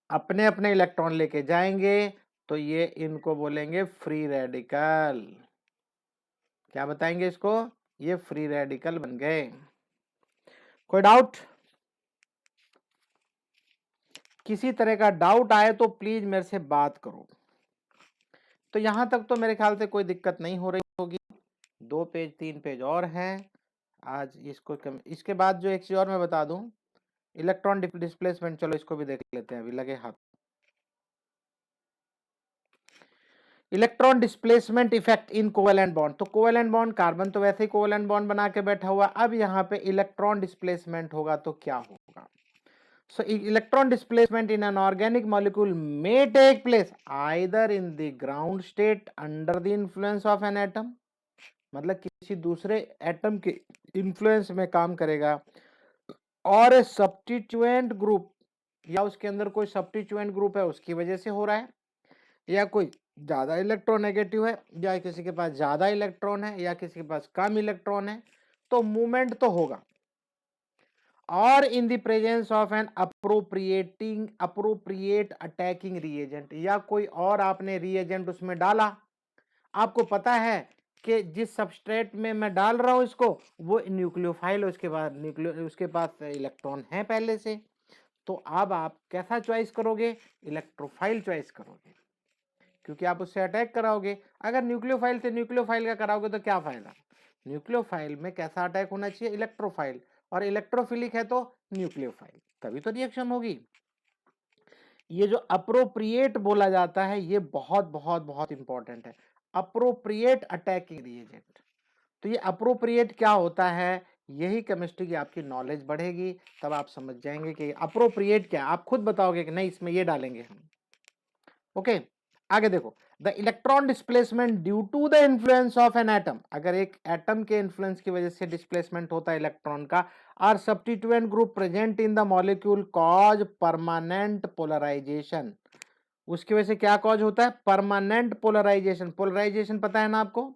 Speaker 1: अपने अपने इलेक्ट्रॉन लेके जाएंगे तो ये इनको बोलेंगे फ्री रेडिकल। क्या बताएंगे इसको? ये फ्री रेडिकल बन गए। कोई डाउट? किसी तरह का डाउट आए तो प्लीज मेरे से बात करो। तो यहां तक तो मेरे ख्याल से कोई दिक्कत नहीं हो रही होगी। 2 पेज 3 पेज और हैं आज इसको इसके बाद जो एक चीज और मैं बता दूं, इलेक्ट्रॉन डिस्प्लेसमेंट, चलो इसको भी देख लेते हैं, अभी लगे हाथ। Electron displacement effect in covalent bond. तो कोवेलेंट बॉन्ड, कार्बन तो वैसे ही कोवेलेंट बॉन्ड बना के बैठा हुआ, अब यहाँ पे इलेक्ट्रॉन डिस्प्लेसमेंट होगा तो क्या होगा? So electron displacement in an organic molecule may take place either in the ground state under the influence of an atom, मतलब किसी दूसरे एटम के इन्फ्लुएंस में काम करेगा, और ए सब्स्टिट्यूएंट ग्रुप, या उसके अंदर कोई सब्स्टिट्यूएंट ग्रुप है उसकी वजह से हो रहा है, या कोई ज्यादा इलेक्ट्रोनेगेटिव है, या किसी के पास ज्यादा इलेक्ट्रॉन है, या किसी के पास कम इलेक्ट्रॉन है, तो मूवमेंट तो होगा। और in the presence of an appropriate attacking reagent, या कोई और आपने रिएजेंट उसमें डाला, आपको पता है कि जिस सबस्ट्रेट में मैं डाल रहा हूं इसको, वो न्यूक्लियोफाइल, उसके पास इलेक्ट्रॉन है पहले से, तो अब आप कैसा चॉइस करोगे? इलेक्ट्रोफाइल चॉइस करोगे, क्योंकि आप उससे अटैक कराओगे। अगर न्यूक्लियोफाइल से न्यूक्लियोफाइल का कराओगे तो क्या फायदा? न्यूक्लियोफाइल में कैसा अटैक होना चाहिए? इलेक्ट्रोफाइल, और इलेक्ट्रोफिलिक है तो न्यूक्लियोफाइल, तभी तो रिएक्शन होगी। ये जो अप्रोप्रिएट बोला जाता है, ये बहुत बहुत बहुत इंपॉर्टेंट है, अप्रोप्रिएट अटैकिंग रिएजेंट। तो ये अप्रोप्रिएट क्या होता है, यही केमिस्ट्री की आपकी नॉलेज बढ़ेगी, तब आप समझ जाएंगे कि अप्रोप्रिएट क्या है। आप खुद बताओगे कि नहीं इसमें ये डालेंगे हम। ओके, आगे देखो, the electron displacement due to the influence of an atom, अगर एक एटम के इन्फ्लुएंस की वजह से डिस्प्लेसमेंट होता है इलेक्ट्रॉन का, or substituent group present in the molecule cause permanent polarisation. उसकी वजह से क्या कॉज होता है? Permanent polarisation. पोलराइजेशन पता है ना आपको?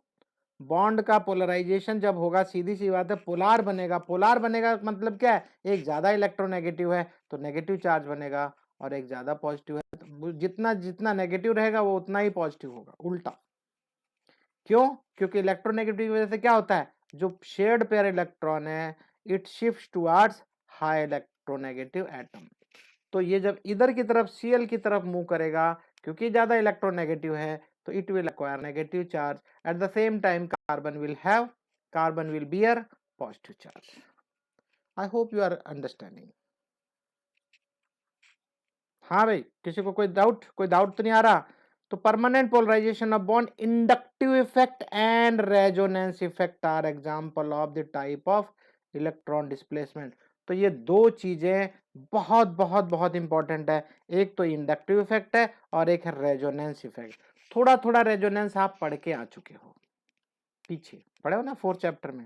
Speaker 1: बॉन्ड का पोलराइजेशन जब होगा, सीधी सी बात है, पोलार बनेगा। पोलार बनेगा मतलब क्या है, एक ज्यादा इलेक्ट्रोनेगेटिव है तो नेगेटिव चार्ज बनेगा, और एक ज्यादा पॉजिटिव है तो जितना जितना नेगेटिव रहेगा वो उतना ही पॉजिटिव होगा, उल्टा। क्यों? क्योंकि इलेक्ट्रोनेगेटिव की वजह से क्या होता है, जो शेयर्ड पेयर इलेक्ट्रॉन है it shifts towards high electronegative atom. तो ये जब इधर की तरफ Cl की तरफ मूव करेगा, क्योंकि ज्यादा इलेक्ट्रोनेगेटिव है, तो it will acquire negative charge. At the same time carbon will bear positive charge. I hope you are understanding. हाँ भाई, किसी को कोई डाउट तो नहीं आ रहा? तो permanent polarisation of bond, inductive effect and resonance effect are example of the type of electron displacement. तो ये दो चीजें बहुत बहुत बहुत इंपॉर्टेंट है। एक तो इंडक्टिव इफेक्ट है और एक है रेजोनेंस इफेक्ट। थोड़ा थोड़ा रेजोनेंस आप पढ़ के आ चुके हो, पीछे पढ़े हो ना 4th चैप्टर में।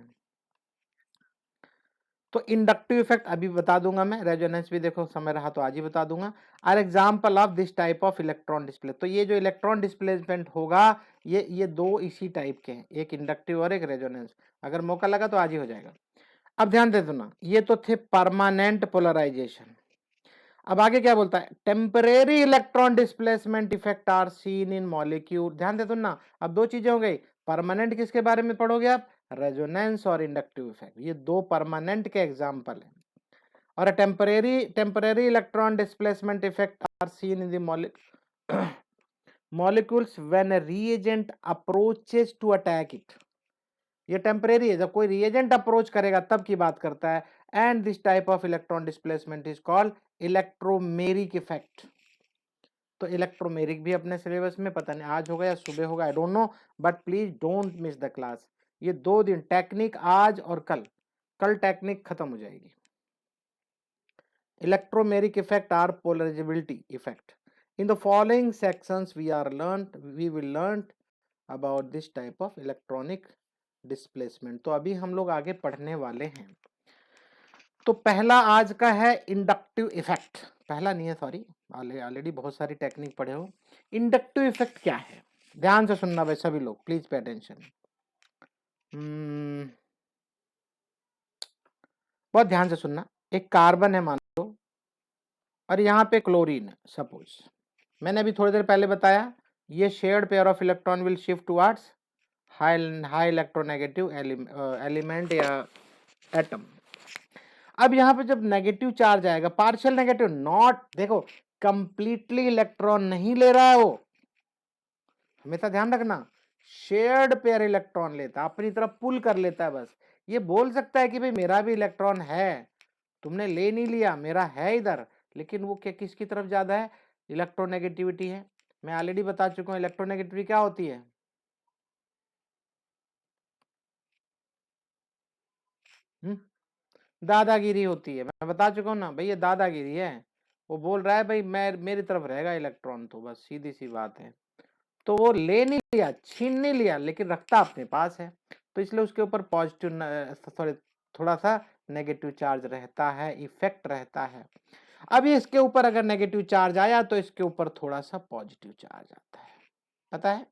Speaker 1: तो इंडक्टिव इफेक्ट अभी बता दूंगा मैं, रेजोनेंस भी देखो समय रहा तो आज ही बता दूंगा। Are example of this type of electron display. तो ये जो इलेक्ट्रॉन डिस्प्लेसमेंट होगा, ये दो इसी टाइप के हैं, एक इंडक्टिव और एक रेजोनेंस। अगर मौका लगा तो आज ही हो जाएगा। अब ध्यान दे दो ना, ये तो थे परमानेंट पोलराइजेशन। अब आगे क्या बोलता है, temporary electron displacement effect are seen in molecule. ध्यान दे दो ना, अब दो चीजें हो गई। परमानेंट किसके बारे में पढ़ोगे आप, रेजोनेंस और इंडक्टिव इफेक्ट, ये दो परमानेंट के एग्जांपल हैं। और temporary electron displacement effect are seen in the molecules when a reagent approaches to attack it। ये टेम्परेरी है, जब कोई रिएजेंट अप्रोच करेगा तब की बात करता है। And this type of electron displacement is called electromeric effect. तो इलेक्ट्रोमेरिक भी अपने सिलेबस में, पता नहीं आज होगा या सुबह होगा, I don't know, but please don't miss the class. ये 2 दिन टेक्निक, आज और कल टेक्निक खत्म हो जाएगी। Electromeric effect or polarisability effect. In the following sections we will learn about this type of electronic displacement। तो अभी हम लोग आगे पढ़ने वाले हैं। तो पहला आज का है इंडक्टिव इफेक्ट। पहला नहीं है, सॉरी, ऑलरेडी बहुत सारी टेक्निक पढ़े हो। इंडक्टिव इफेक्ट क्या है, ध्यान से सुनना भाई सभी लोग, प्लीज पे अटेंशन। बहुत ध्यान से सुनना। एक कार्बन है मान लो, और यहाँ पे क्लोरीन है सपोज। मैंने अभी थोड़ी देर पहले बताया, ये shared pair of electron will shift towards high electronegative element या एटम। अब यहाँ पे जब नेगेटिव चार्ज आएगा, पार्शियल नेगेटिव, नॉट, देखो कंप्लीटली इलेक्ट्रॉन नहीं ले रहा है वो, हमेशा ध्यान रखना, शेयर्ड पेयर इलेक्ट्रॉन लेता है, अपनी तरफ पुल कर लेता है बस। ये बोल सकता है कि भाई मेरा भी इलेक्ट्रॉन है, तुमने ले नहीं लिया, मेरा है इधर, लेकिन वो क्या किसकी तरफ ज्यादा है, इलेक्ट्रोनेगेटिविटी है। मैं ऑलरेडी बता चुका हूँ इलेक्ट्रोनेगेटिविटी क्या होती है। दादागिरी होती है, मैं बता चुका हूँ ना भाई, ये दादागिरी है। वो बोल रहा है भाई मैं, मेरी तरफ रहेगा इलेक्ट्रॉन, तो बस सीधी सी बात है। तो वो ले नहीं लिया, छीन नहीं लिया, लेकिन रखता अपने पास है, तो इसलिए उसके ऊपर पॉजिटिव, सॉरी, थोड़ा सा नेगेटिव चार्ज रहता है, इफेक्ट रहता है। अब इसके ऊपर अगर नेगेटिव चार्ज आया तो इसके ऊपर थोड़ा सा पॉजिटिव चार्ज आता है, पता है?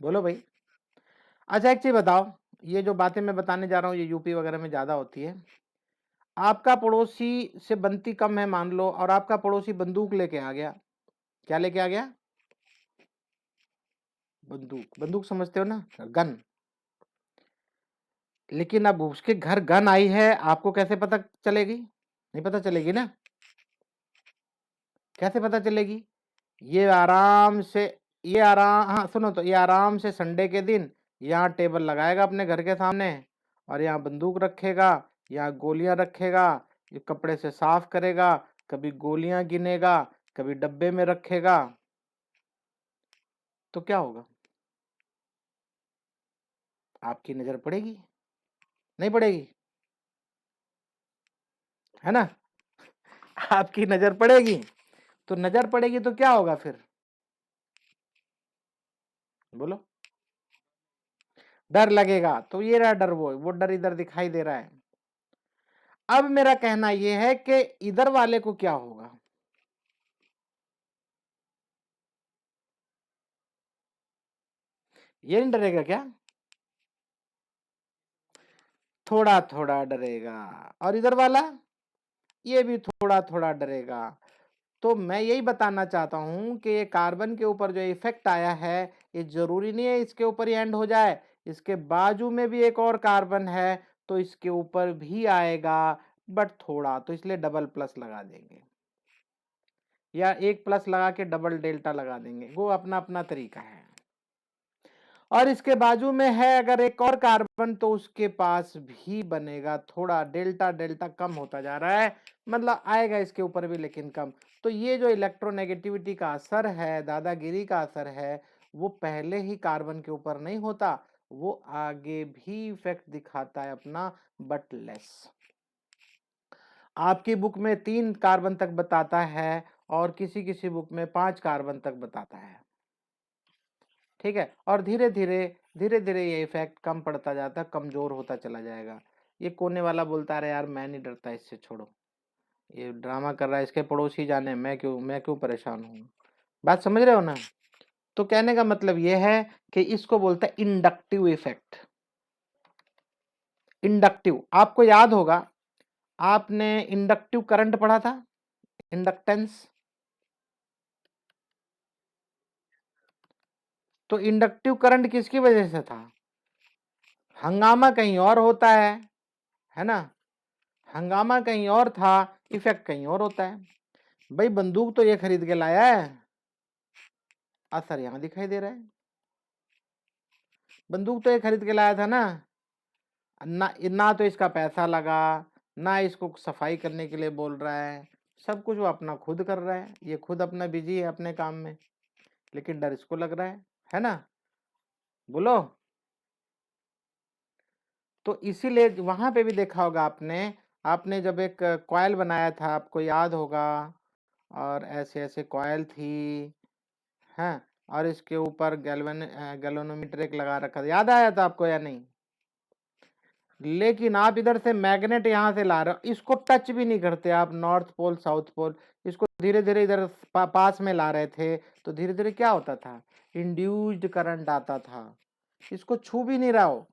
Speaker 1: बोलो भाई। अच्छा एक चीज बताओ, ये जो बातें मैं बताने जा रहा हूँ ये यूपी वगैरह में ज्यादा होती है। आपका पड़ोसी से बनती कम है मान लो, और आपका पड़ोसी बंदूक लेके आ गया। क्या लेके आ गया? बंदूक। बंदूक समझते हो ना, गन। लेकिन अब उसके घर गन आई है, आपको कैसे पता चलेगी? नहीं पता चलेगी ना। कैसे पता चलेगी? ये आराम से, ये आराम, हाँ सुनो, तो ये आराम से संडे के दिन यहाँ टेबल लगाएगा अपने घर के सामने, और यहाँ बंदूक रखेगा, यहाँ गोलियां रखेगा, ये कपड़े से साफ करेगा, कभी गोलियां गिनेगा, कभी डब्बे में रखेगा। तो क्या होगा? आपकी नजर पड़ेगी, नहीं पड़ेगी? है ना? आपकी नजर पड़ेगी। तो नजर पड़ेगी तो क्या होगा फिर? बोलो। डर लगेगा। तो ये रहा डर, वो डर इधर दिखाई दे रहा है। अब मेरा कहना यह है कि इधर वाले को क्या होगा? ये नहीं डरेगा क्या? थोड़ा थोड़ा डरेगा। और इधर वाला ये भी थोड़ा थोड़ा डरेगा। तो मैं यही बताना चाहता हूं कि ये कार्बन के ऊपर जो इफेक्ट आया है, ये जरूरी नहीं है इसके ऊपर ही एंड हो जाए। इसके बाजू में भी एक और कार्बन है, तो इसके ऊपर भी आएगा, बट थोड़ा, तो इसलिए डबल प्लस लगा देंगे, या एक प्लस लगा के डबल डेल्टा लगा देंगे, वो अपना अपना तरीका है। और इसके बाजू में है अगर एक और कार्बन, तो उसके पास भी बनेगा, थोड़ा डेल्टा डेल्टा कम होता जा रहा है, मतलब आएगा इसके ऊपर भी लेकिन कम। तो ये जो इलेक्ट्रोनेगेटिविटी का असर है, दादागिरी का असर है, वो पहले ही कार्बन के ऊपर नहीं होता, वो आगे भी इफेक्ट दिखाता है अपना, बट लेस। आपकी बुक में 3 कार्बन तक बताता है और किसी किसी बुक में 5 कार्बन तक बताता है, ठीक है। और धीरे धीरे ये इफेक्ट कम पड़ता जाता है, कमजोर होता चला जाएगा। ये कोने वाला बोलता है, अरे यार मैं नहीं डरता इससे, छोड़ो, ये ड्रामा कर रहा है, इसके पड़ोसी जाने, मैं क्यों परेशान हूँ। बात समझ रहे हो ना? तो कहने का मतलब ये है कि इसको बोलता है इंडक्टिव इफेक्ट। इंडक्टिव, आपको याद होगा, आपने इंडक्टिव करंट पढ़ा था, इंडक्टेंस। तो इंडक्टिव करंट किसकी वजह से था? हंगामा कहीं और होता है ना, हंगामा कहीं और था, इफेक्ट कहीं और होता है। भाई बंदूक तो ये खरीद के लाया है, असर यहां दिखाई दे रहा है। बंदूक तो ये खरीद के लाया था ना, ना तो इसका पैसा लगा, ना इसको सफाई करने के लिए बोल रहा है, सब कुछ वो अपना खुद कर रहा है, ये खुद अपना बिजी है अपने काम में, लेकिन डर इसको लग रहा है ना? बोलो। तो इसीलिए वहां पे भी देखा होगा आपने, आपने जब एक कॉइल बनाया था, आपको याद होगा, और ऐसे ऐसे कॉइल थी, हैं, और इसके ऊपर गैल्वेनोमीटर एक लगा रखा था, याद आया था आपको या नहीं? लेकिन आप इधर से मैग्नेट यहां से ला रहे हो, इसको टच भी नहीं करते आप, नॉर्थ पोल साउथ पोल, इसको धीरे धीरे इधर पास में ला रहे थे, तो धीरे धीरे क्या होता था? इंड्यूस्ड करंट आता था, इसको छू भी नहीं रहा हो,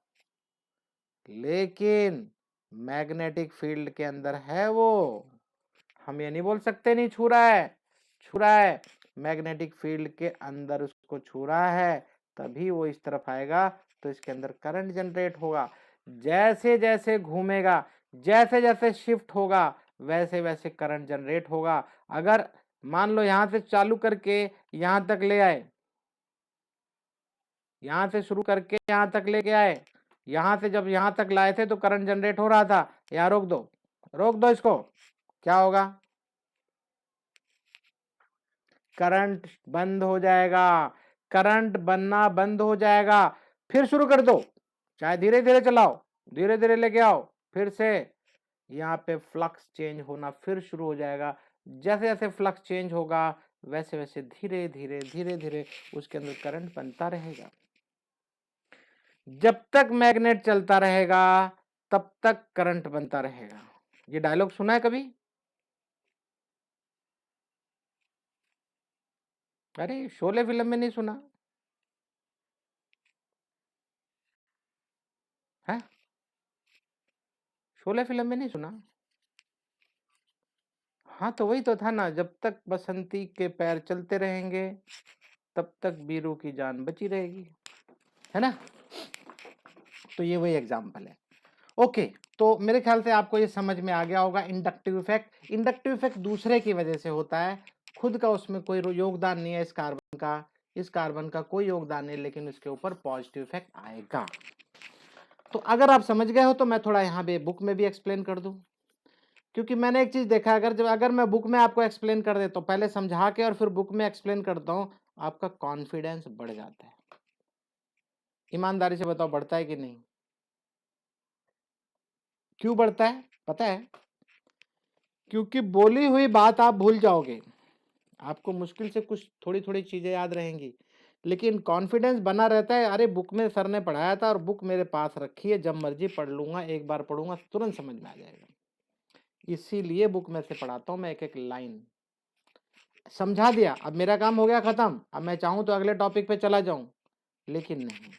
Speaker 1: लेकिन मैग्नेटिक फील्ड के अंदर है वो। हम ये नहीं बोल सकते नहीं छू रहा है, छू रहा है, मैग्नेटिक फील्ड के अंदर उसको छू रहा है, तभी वो इस तरफ आएगा, तो इसके अंदर करंट जनरेट होगा। जैसे जैसे घूमेगा, जैसे जैसे शिफ्ट होगा, वैसे वैसे करंट जनरेट होगा। अगर मान लो यहां से चालू करके यहां तक ले आए, यहां से शुरू करके यहां तक लेके आए, यहां से जब यहां तक लाए थे तो करंट जनरेट हो रहा था, यहां रोक दो, रोक दो इसको, क्या होगा? करंट बंद हो जाएगा, करंट बनना बंद हो जाएगा। फिर शुरू कर दो, चाहे धीरे धीरे चलाओ, धीरे धीरे लेके आओ, फिर से यहाँ पे फ्लक्स चेंज होना फिर शुरू हो जाएगा। जैसे जैसे फ्लक्स चेंज होगा, वैसे वैसे धीरे धीरे धीरे धीरे उसके अंदर करंट बनता रहेगा। जब तक मैग्नेट चलता रहेगा तब तक करंट बनता रहेगा। ये डायलॉग सुना है कभी? अरे शोले फिल्म में नहीं सुना है? शोले फिल्म में नहीं सुना? हाँ तो वही तो था ना, जब तक बसंती के पैर चलते रहेंगे तब तक बीरू की जान बची रहेगी, है ना? तो ये वही एग्जाम्पल है। ओके, तो मेरे ख्याल से आपको ये समझ में आ गया होगा इंडक्टिव इफेक्ट। इंडक्टिव इफेक्ट दूसरे की वजह से होता है, खुद का उसमें कोई योगदान नहीं है, इस कार्बन का, इस कार्बन का कोई योगदान नहीं, लेकिन उसके ऊपर पॉजिटिव इफेक्ट आएगा। तो अगर आप समझ गए हो तो मैं थोड़ा यहाँ पे बुक में भी एक्सप्लेन कर दूं, क्योंकि मैंने एक चीज देखा, अगर मैं बुक में आपको एक्सप्लेन कर देता हूँ पहले समझा के और फिर बुक में एक्सप्लेन करता हूँ, आपका कॉन्फिडेंस बढ़ जाता है। ईमानदारी से बताओ, बढ़ता है कि नहीं? क्यों बढ़ता है पता है? क्योंकि बोली हुई बात आप भूल जाओगे, आपको मुश्किल से कुछ थोड़ी थोड़ी चीजें याद रहेंगी, लेकिन कॉन्फिडेंस बना रहता है। अरे बुक में सर ने पढ़ाया था और बुक मेरे पास रखी है, जब मर्जी पढ़ लूंगा, एक बार पढ़ूंगा तुरंत समझ में आ जाएगा, इसीलिए बुक में से पढ़ाता हूँ मैं, एक एक लाइन समझा दिया, अब मेरा काम हो गया खत्म, अब मैं चाहूं तो अगले टॉपिक पे चला जाऊं, लेकिन नहीं,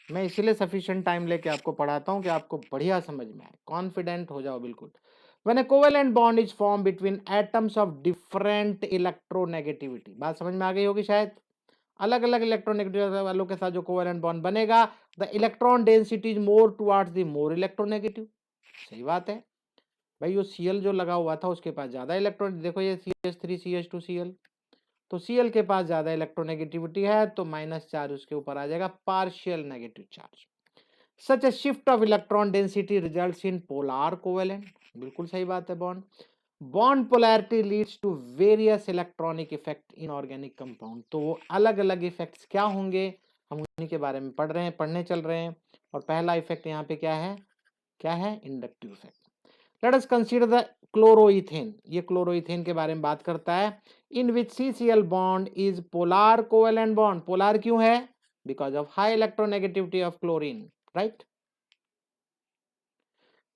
Speaker 1: मैं इसीलिए सफिशिएंट टाइम लेके आपको पढ़ाता हूँ कि आपको बढ़िया समझ में आए, कॉन्फिडेंट हो जाओ बिल्कुल। When a covalent bond is form between atoms of different electronegativity, बात समझ में आ गई होगी शायद। अलग अलग इलेक्ट्रोनेगेटिव वालों के साथ जो कोवेलेंट बॉन्ड बनेगा, the electron density is more towards the more electronegative. सही बात है भाई, वो Cl जो लगा हुआ था उसके पास ज्यादा इलेक्ट्रॉन, देखो ये CH3CH2Cl, तो Cl के पास ज्यादा इलेक्ट्रोनेगेटिविटी है, तो माइनस चार्ज उसके ऊपर आ जाएगा, partial negative charge. Such a shift of electron density results in polar covalent, बिल्कुल सही बात है। Bond polarity leads to various electronic effect in organic compound, तो वो अलग अलग इफेक्ट्स क्या होंगे, हम उन्हीं के बारे में पढ़ने चल रहे हैं। और पहला इफेक्ट यहाँ पे क्या है, inductive effect. Let us consider the chloroethane, ये क्लोरोइथेन के बारे में बात करता है, इन विच CCl bond is polar covalent bond. Polar क्यों है, because of high electronegativity of chlorine, right.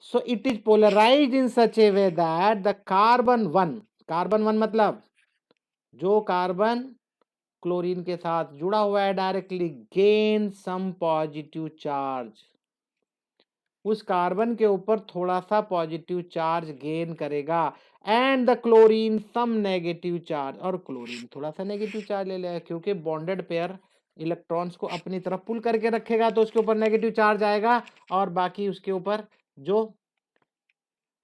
Speaker 1: So it is polarized in such a way that the carbon 1 मतलब जो कार्बन क्लोरीन के साथ जुड़ा हुआ है directly, gain some positive charge, उस कार्बन के ऊपर थोड़ा सा पॉजिटिव चार्ज गेन करेगा, and the chlorine some negative charge, और क्लोरीन थोड़ा सा नेगेटिव चार्ज ले लेगा, क्योंकि बॉन्डेड पेयर इलेक्ट्रॉन्स को अपनी तरफ पुल करके रखेगा, तो उसके ऊपर नेगेटिव चार्ज आएगा, और बाकी उसके ऊपर जो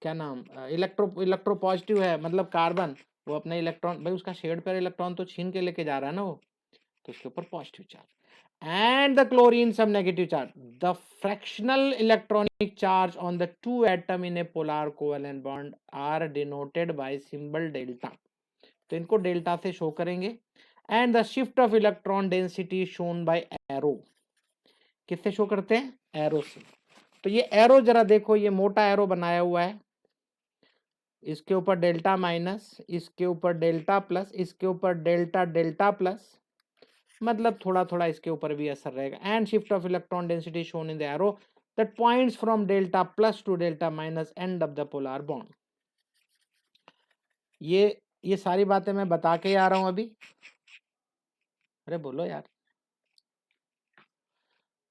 Speaker 1: क्या नाम इलेक्ट्रो पॉजिटिव है, मतलब कार्बन, वो अपने इलेक्ट्रॉन, भाई उसका शेड पर इलेक्ट्रॉन तो छीन के लेके जा रहा है ना वो, तो उसके ऊपर positive charge, and the chlorine some negative charge. The fractional electronic charge on the two atom in a polar covalent bond are denoted by symbol delta. तो इनको डेल्टा से शो करेंगे, and the shift of electron density shown by arrow. किससे show करते हैं, arrow से। तो ये एरो जरा देखो, ये मोटा एरो बनाया हुआ है, इसके ऊपर डेल्टा माइनस, इसके ऊपर डेल्टा प्लस, इसके ऊपर डेल्टा डेल्टा प्लस, मतलब थोड़ा थोड़ा इसके ऊपर भी असर रहेगा। And shift of electron density shown in the arrow that points from delta plus two delta minus end of the polar bond. ये सारी बातें मैं बता के आ रहा हूं अभी, अरे बोलो यार।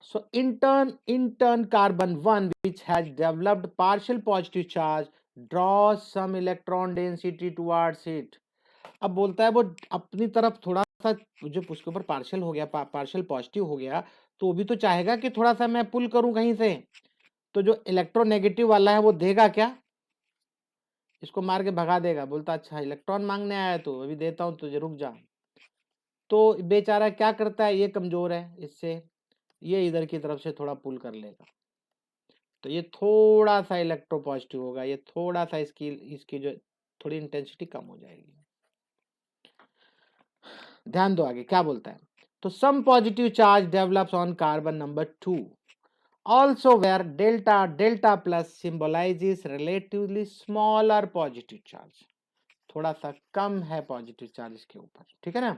Speaker 1: So in turn carbon 1 which has developed partial positive charge draws some electron density towards it. अब बोलता है वो अपनी तरफ थोड़ा सा, जो उसके ऊपर पार्शियल हो गया, पार्शियल पॉजिटिव हो गया, तो वो भी तो चाहेगा कि थोड़ा सा मैं पुल करूं कहीं से, तो जो इलेक्ट्रोनेगेटिव वाला है वो देगा क्या, इसको मार के भगा देगा, बोलता अच्छा इलेक्ट्रॉन मांगने आया तो अभी देता हूं, तुझे रुक जा। तो बेचारा क्या करता है, ये कमजोर है, इससे ये इधर की तरफ से थोड़ा पुल कर लेगा, तो ये थोड़ा सा इलेक्ट्रो पॉजिटिव होगा, ये थोड़ा सा इसकी जो थोड़ी इंटेंसिटी कम हो जाएगी। ध्यान दो आगे क्या बोलता है, तो some positive charge develops on carbon number 2 also where delta plus symbolizes relatively smaller positive charge, थोड़ा सा कम है पॉजिटिव चार्ज इसके ऊपर, ठीक है ना,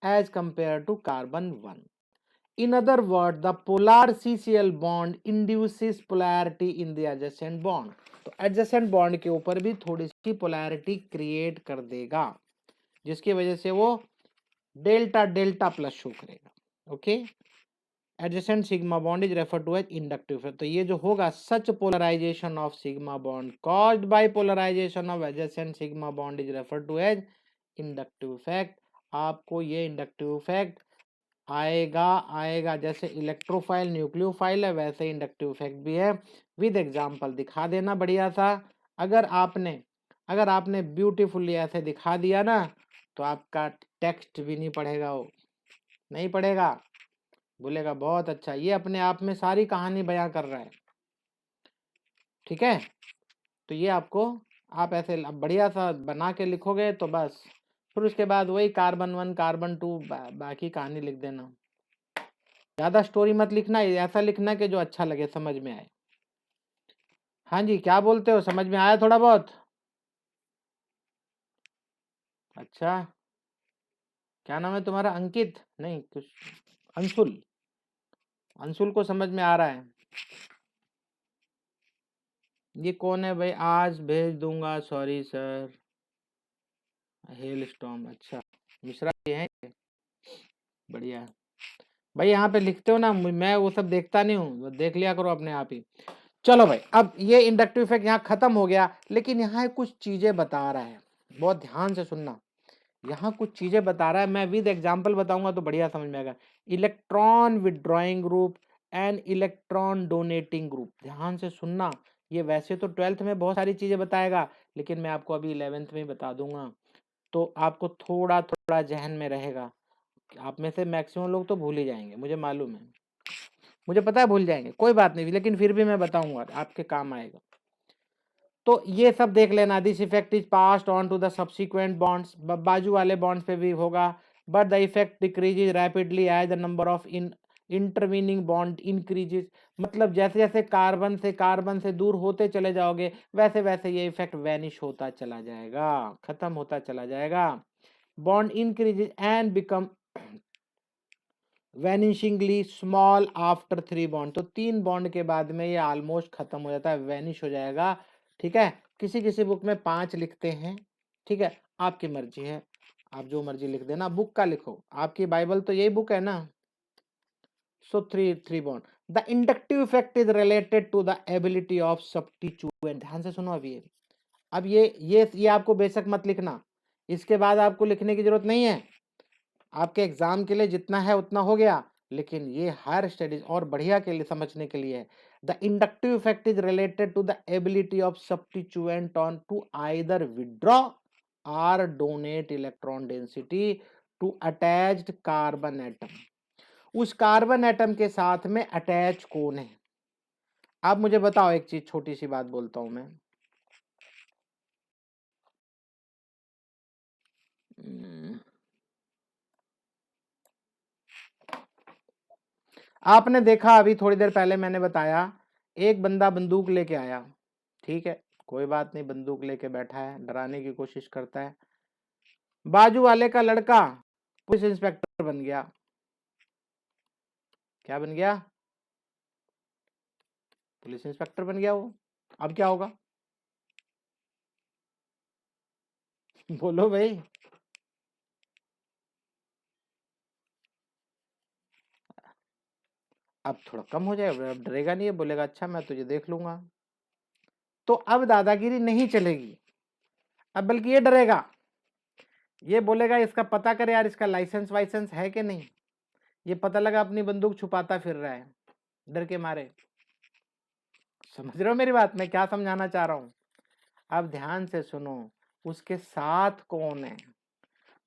Speaker 1: as compare to carbon 1। In other words, the polar CCl bond induces polarity in the adjacent bond. तो adjacent bond के ऊपर भी थोड़ी सी polarity create कर देगा, जिसकी वजह से वो डेल्टा डेल्टा प्लस शो करेगा। Okay, adjacent sigma bond is referred to as inductive effect. तो ये जो होगा, such polarization of sigma bond caused by polarization of adjacent sigma bond is referred to as inductive effect. आपको ये inductive effect आएगा जैसे electrophile nucleophile है, वैसे इंडक्टिव इफेक्ट भी है। विद एग्जांपल दिखा देना बढ़िया सा, अगर आपने ब्यूटीफुली ऐसे दिखा दिया ना, तो आपका टेक्स्ट भी नहीं पढ़ेगा, वो नहीं पढ़ेगा, बोलेगा बहुत अच्छा, ये अपने आप में सारी कहानी बयां कर रहा है, ठीक है। तो ये आपको, आप ऐसे बढ़िया सा बना के लिखोगे तो बस, फिर उसके बाद वही कार्बन 1 कार्बन 2 बाकी कहानी लिख देना। ज्यादा स्टोरी मत लिखना, ऐसा लिखना कि जो अच्छा लगे, समझ में आए। हाँ जी, क्या बोलते हो, समझ में आया थोड़ा बहुत? अच्छा, क्या नाम है तुम्हारा, अंकित? नहीं कुछ, अंशुल, अंशुल को समझ में आ रहा है। ये कौन है भाई, आज भेज दूंगा, सॉरी सर, हेल स्टॉर्म, अच्छा मिश्रा जी हैं, बढ़िया। भाई यहाँ पे लिखते हो ना, मैं वो सब देखता नहीं हूँ, देख लिया करो अपने आप ही। चलो भाई, अब ये इंडक्टिव इफेक्ट यहाँ खत्म हो गया, लेकिन यहाँ कुछ चीजें बता रहा है, बहुत ध्यान से सुनना। यहाँ कुछ चीजें बता रहा है, मैं विद एग्जांपल बताऊंगा तो बढ़िया समझ में आएगा। Electron withdrawing group and electron donating group, ध्यान से सुनना। ये वैसे तो 12th में बहुत सारी चीजें बताएगा, लेकिन मैं आपको अभी 11th में ही बता दूंगा, तो आपको थोड़ा थोड़ा जहन में रहेगा। आप में से मैक्सिमम लोग तो भूल ही जाएंगे, मुझे मालूम है, मुझे पता है भूल जाएंगे, कोई बात नहीं, लेकिन फिर भी मैं बताऊंगा, आपके काम आएगा। तो ये सब देख लेना, this effect is passed on to the subsequent bonds, बाजू वाले बॉन्ड्स पे भी होगा, but the effect decreases rapidly as the number of intervening bond increases. मतलब जैसे जैसे कार्बन से दूर होते चले जाओगे, वैसे वैसे ये इफेक्ट वैनिश होता चला जाएगा, खत्म होता चला जाएगा। Bond increases and become vanishingly small after 3 bond, तो 3 बॉन्ड के बाद में ये ऑलमोस्ट खत्म हो जाता है, वैनिश हो जाएगा। ठीक है, किसी किसी बुक में 5 लिखते हैं, ठीक है, आपकी मर्जी है, आप जो मर्जी लिख देना, बुक का लिखो, आपकी बाइबल तो यही बुक है ना। So 3 bond, the inductive effect is related to the ability of substituent. ध्यान से सुनो, अब ये आपको बेशक मत लिखना, इसके बाद आपको लिखने की जरूरत नहीं है, आपके एग्जाम के लिए जितना है उतना हो गया, लेकिन ये हायर स्टडीज और बढ़िया के लिए समझने के लिए है। The inductive effect is related to the ability of substituent on to either withdraw or donate electron density to attached carbon atom. उस कार्बन एटम के साथ में अटैच कौन है? आप मुझे बताओ, एक चीज, छोटी सी बात बोलता हूं मैं, आपने देखा अभी थोड़ी देर पहले मैंने बताया, एक बंदा बंदूक लेके आया, ठीक है, कोई बात नहीं, बंदूक लेके बैठा है, डराने की कोशिश करता है, बाजू वाले का लड़का पुलिस इंस्पेक्टर बन गया। क्या बन गया? पुलिस इंस्पेक्टर बन गया वो। अब क्या होगा? बोलो भाई। अब थोड़ा कम हो जाएगा, अब डरेगा नहीं है, बोलेगा अच्छा मैं तुझे देख लूंगा। तो अब दादागिरी नहीं चलेगी, अब बल्कि ये डरेगा, ये बोलेगा इसका पता करे यार, इसका लाइसेंस वाइसेंस है कि नहीं, ये पता लगा अपनी बंदूक छुपाता फिर रहा है डर के मारे। समझ रहे हो मेरी बात, मैं क्या समझाना चाह रहा हूं? अब ध्यान से सुनो, उसके साथ कौन है?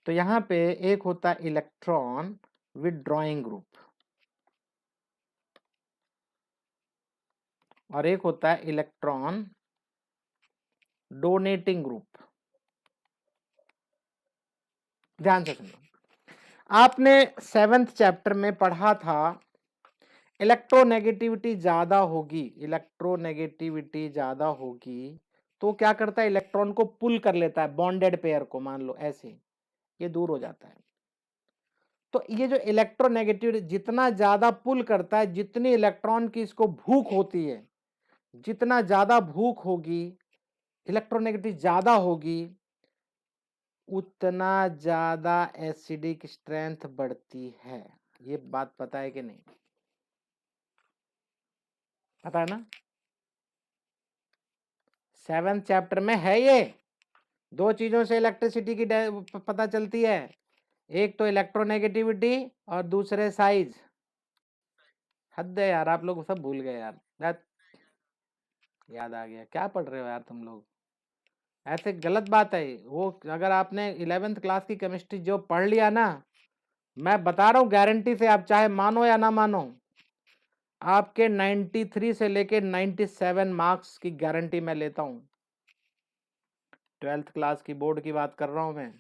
Speaker 1: तो यहाँ पे एक होता है इलेक्ट्रॉन विथड्रॉइंग ग्रुप, और एक होता है इलेक्ट्रॉन डोनेटिंग ग्रुप। ध्यान से सुनो, आपने 7th चैप्टर में पढ़ा था, इलेक्ट्रोनेगेटिविटी ज्यादा होगी, इलेक्ट्रोनेगेटिविटी ज्यादा होगी तो क्या करता है, इलेक्ट्रॉन को पुल कर लेता है, बॉन्डेड पेयर को, मान लो ऐसे, ये दूर हो जाता है। तो ये जो इलेक्ट्रोनेगेटिविटी जितना ज्यादा पुल करता है, जितनी इलेक्ट्रॉन की इसको भूख होती है, जितना ज्यादा भूख होगी, इलेक्ट्रोनेगेटिविटी ज्यादा होगी, उतना ज्यादा एसिडिक स्ट्रेंथ बढ़ती है। ये बात पता है कि नहीं? पता है ना? 7th चैप्टर में है ये। दो चीजों से इलेक्ट्रिसिटी की पता चलती है, एक तो इलेक्ट्रोनेगेटिविटी और दूसरे साइज। हद है यार, आप लोग सब भूल गए यार, याद आ गया, क्या पढ़ रहे हो यार तुम लोग, ऐसे गलत बात है वो। अगर आपने 11th क्लास की केमिस्ट्री जो पढ़ लिया ना, मैं बता रहा हूँ गारंटी से, आप चाहे मानो या ना मानो, आपके 93 से लेके 97 मार्क्स की गारंटी मैं लेता हूँ। 12th क्लास की बोर्ड की बात कर रहा हूँ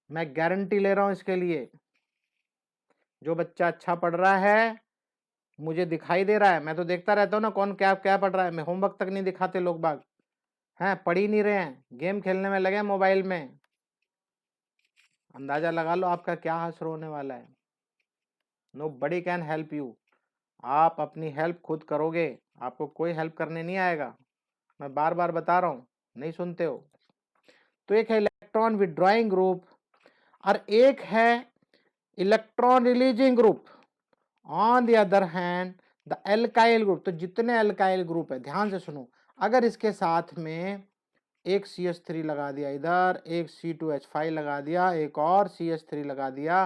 Speaker 1: मैं गारंटी ले रहा हूँ इसके लिए। जो बच्चा अच्छा पढ़ रहा है, मुझे दिखाई दे रहा है, मैं तो देखता रहता हूँ ना कौन क्या क्या पढ़ रहा है, मैं होमवर्क तक नहीं दिखाते लोग बाग, हैं पढ़ ही नहीं रहे हैं, गेम खेलने में लगे मोबाइल में। अंदाजा लगा लो आपका क्या हासिल होने वाला है। Nobody can help you, आप अपनी हेल्प खुद करोगे, आपको कोई हेल्प करने नहीं आएगा, मैं बार बार बता रहा हूँ, नहीं सुनते हो। तो एक है इलेक्ट्रॉन विड्रॉइंग ग्रुप और एक है electron releasing group on the other hand the alkyl group. तो जितने एल्काइल ग्रुप है, ध्यान से सुनो, अगर इसके साथ में एक CH3 लगा दिया, इधर एक C2H5 लगा दिया, एक और CH3 लगा दिया,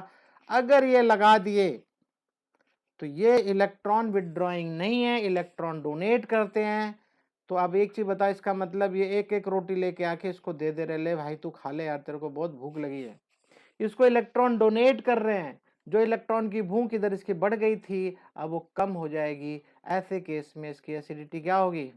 Speaker 1: अगर ये लगा दिए तो ये इलेक्ट्रॉन विड्रॉइंग नहीं है, इलेक्ट्रॉन डोनेट करते हैं। तो अब एक चीज बता, इसका मतलब ये एक एक रोटी लेके आके इसको दे दे रहे, ले भाई तू खा ले यार, तेरे को बहुत भूख लगी है। इसको इलेक्ट्रॉन डोनेट कर रहे हैं। जो इलेक्ट्रॉन की भूख इधर इसकी बढ़ गई थी, अब वो कम हो जाएगी। ऐसे केस में इसकी एसिडिटी क्या होगी?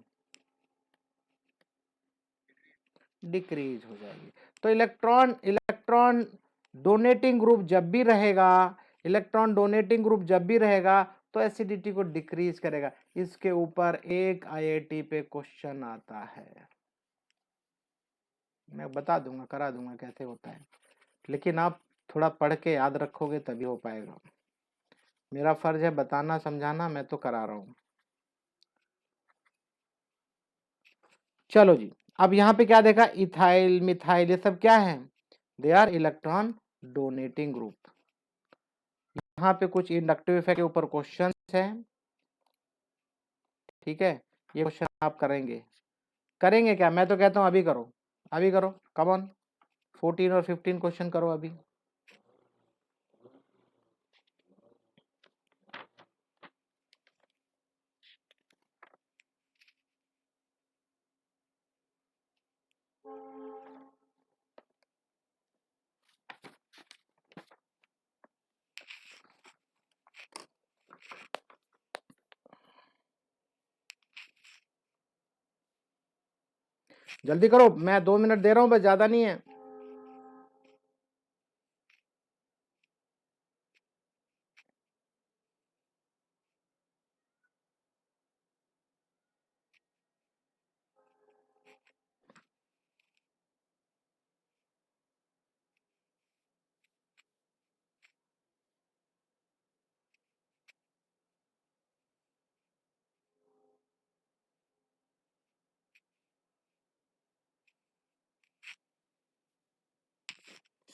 Speaker 1: डिक्रीज हो जाएगी। तो इलेक्ट्रॉन इलेक्ट्रॉन डोनेटिंग ग्रुप जब भी रहेगा, इलेक्ट्रॉन डोनेटिंग ग्रुप जब भी रहेगा तो एसिडिटी को डिक्रीज करेगा। इसके ऊपर एक IIT पे क्वेश्चन आता है, मैं बता दूंगा, करा दूंगा कैसे होता है, लेकिन आप थोड़ा पढ़ के याद रखोगे तभी हो पाएगा। मेरा फर्ज है बताना समझाना, मैं तो करा रहा हूं। चलो जी, अब यहाँ पे क्या देखा, इथाइल मिथाइल ये सब क्या है? They are electron donating group. यहाँ पे कुछ इंडक्टिव इफेक्ट के ऊपर क्वेश्चन है, ठीक है, ये क्वेश्चन आप करेंगे। करेंगे क्या? मैं तो कहता हूँ अभी करो, अभी करो, कम ऑन। 14 और 15 क्वेश्चन करो अभी। जल्दी करो, मैं 2 मिनट दे रहा हूँ बस, ज्यादा नहीं है।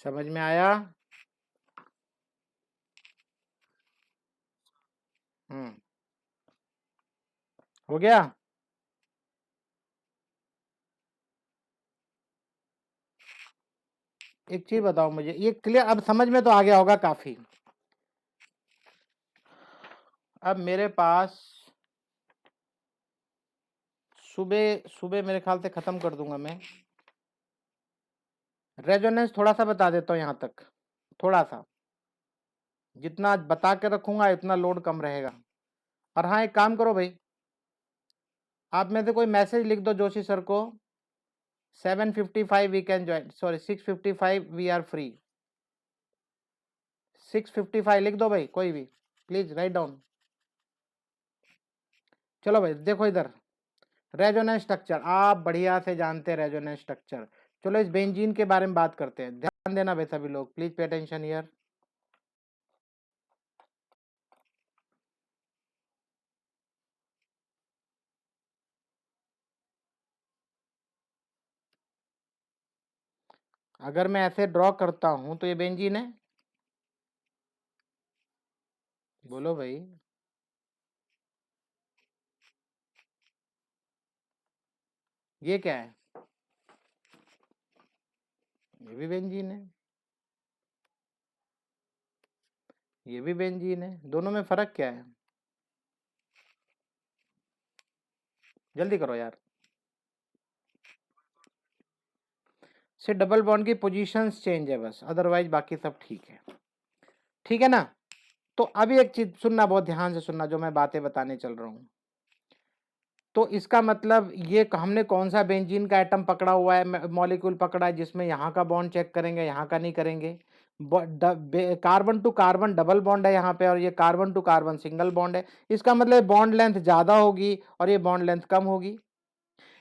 Speaker 1: समझ में आया? हो गया। एक चीज बताओ मुझे, ये क्लियर अब समझ में तो आ गया होगा काफी। अब मेरे पास सुबह सुबह मेरे ख्याल से खत्म कर दूंगा मैं। रेजोनेंस थोड़ा सा बता देता हूँ यहाँ तक, थोड़ा सा, जितना बता के रखूंगा इतना लोड कम रहेगा। और हाँ, एक काम करो भाई, आप में से कोई मैसेज लिख दो जोशी सर को, 7:55 we can join, sorry 6:55 we are free. 6:55 लिख दो भाई, कोई भी, प्लीज राइट डाउन। चलो भाई देखो इधर, रेजोनेंस स्ट्रक्चर आप बढ़िया से जानते हैं, रेजोनेंस स्ट्रक्चर। चलो इस बेंजीन के बारे में बात करते हैं, ध्यान देना भाई सभी लोग, प्लीज पे अटेंशन हियर। अगर मैं ऐसे ड्रॉ करता हूं तो ये बेंजीन है, बोलो भाई। ये क्या है? ये भी बेंजीन है, ये भी बेंजीन है, दोनों में फर्क क्या है? जल्दी करो यार। सिर्फ डबल बॉन्ड की पोजीशंस चेंज है बस, अदरवाइज बाकी सब ठीक है, ठीक है ना? तो अभी एक चीज सुनना, बहुत ध्यान से सुनना जो मैं बातें बताने चल रहा हूं। तो इसका मतलब ये हमने कौन सा बेंजीन का एटम पकड़ा हुआ है, मॉलिक्यूल पकड़ा है, जिसमें यहाँ का बॉन्ड चेक करेंगे, यहाँ का नहीं करेंगे। Carbon to carbon double bond है यहाँ पे, और ये carbon to carbon single bond है। इसका मतलब बॉन्ड लेंथ ज्यादा होगी और ये बॉन्ड लेंथ कम होगी।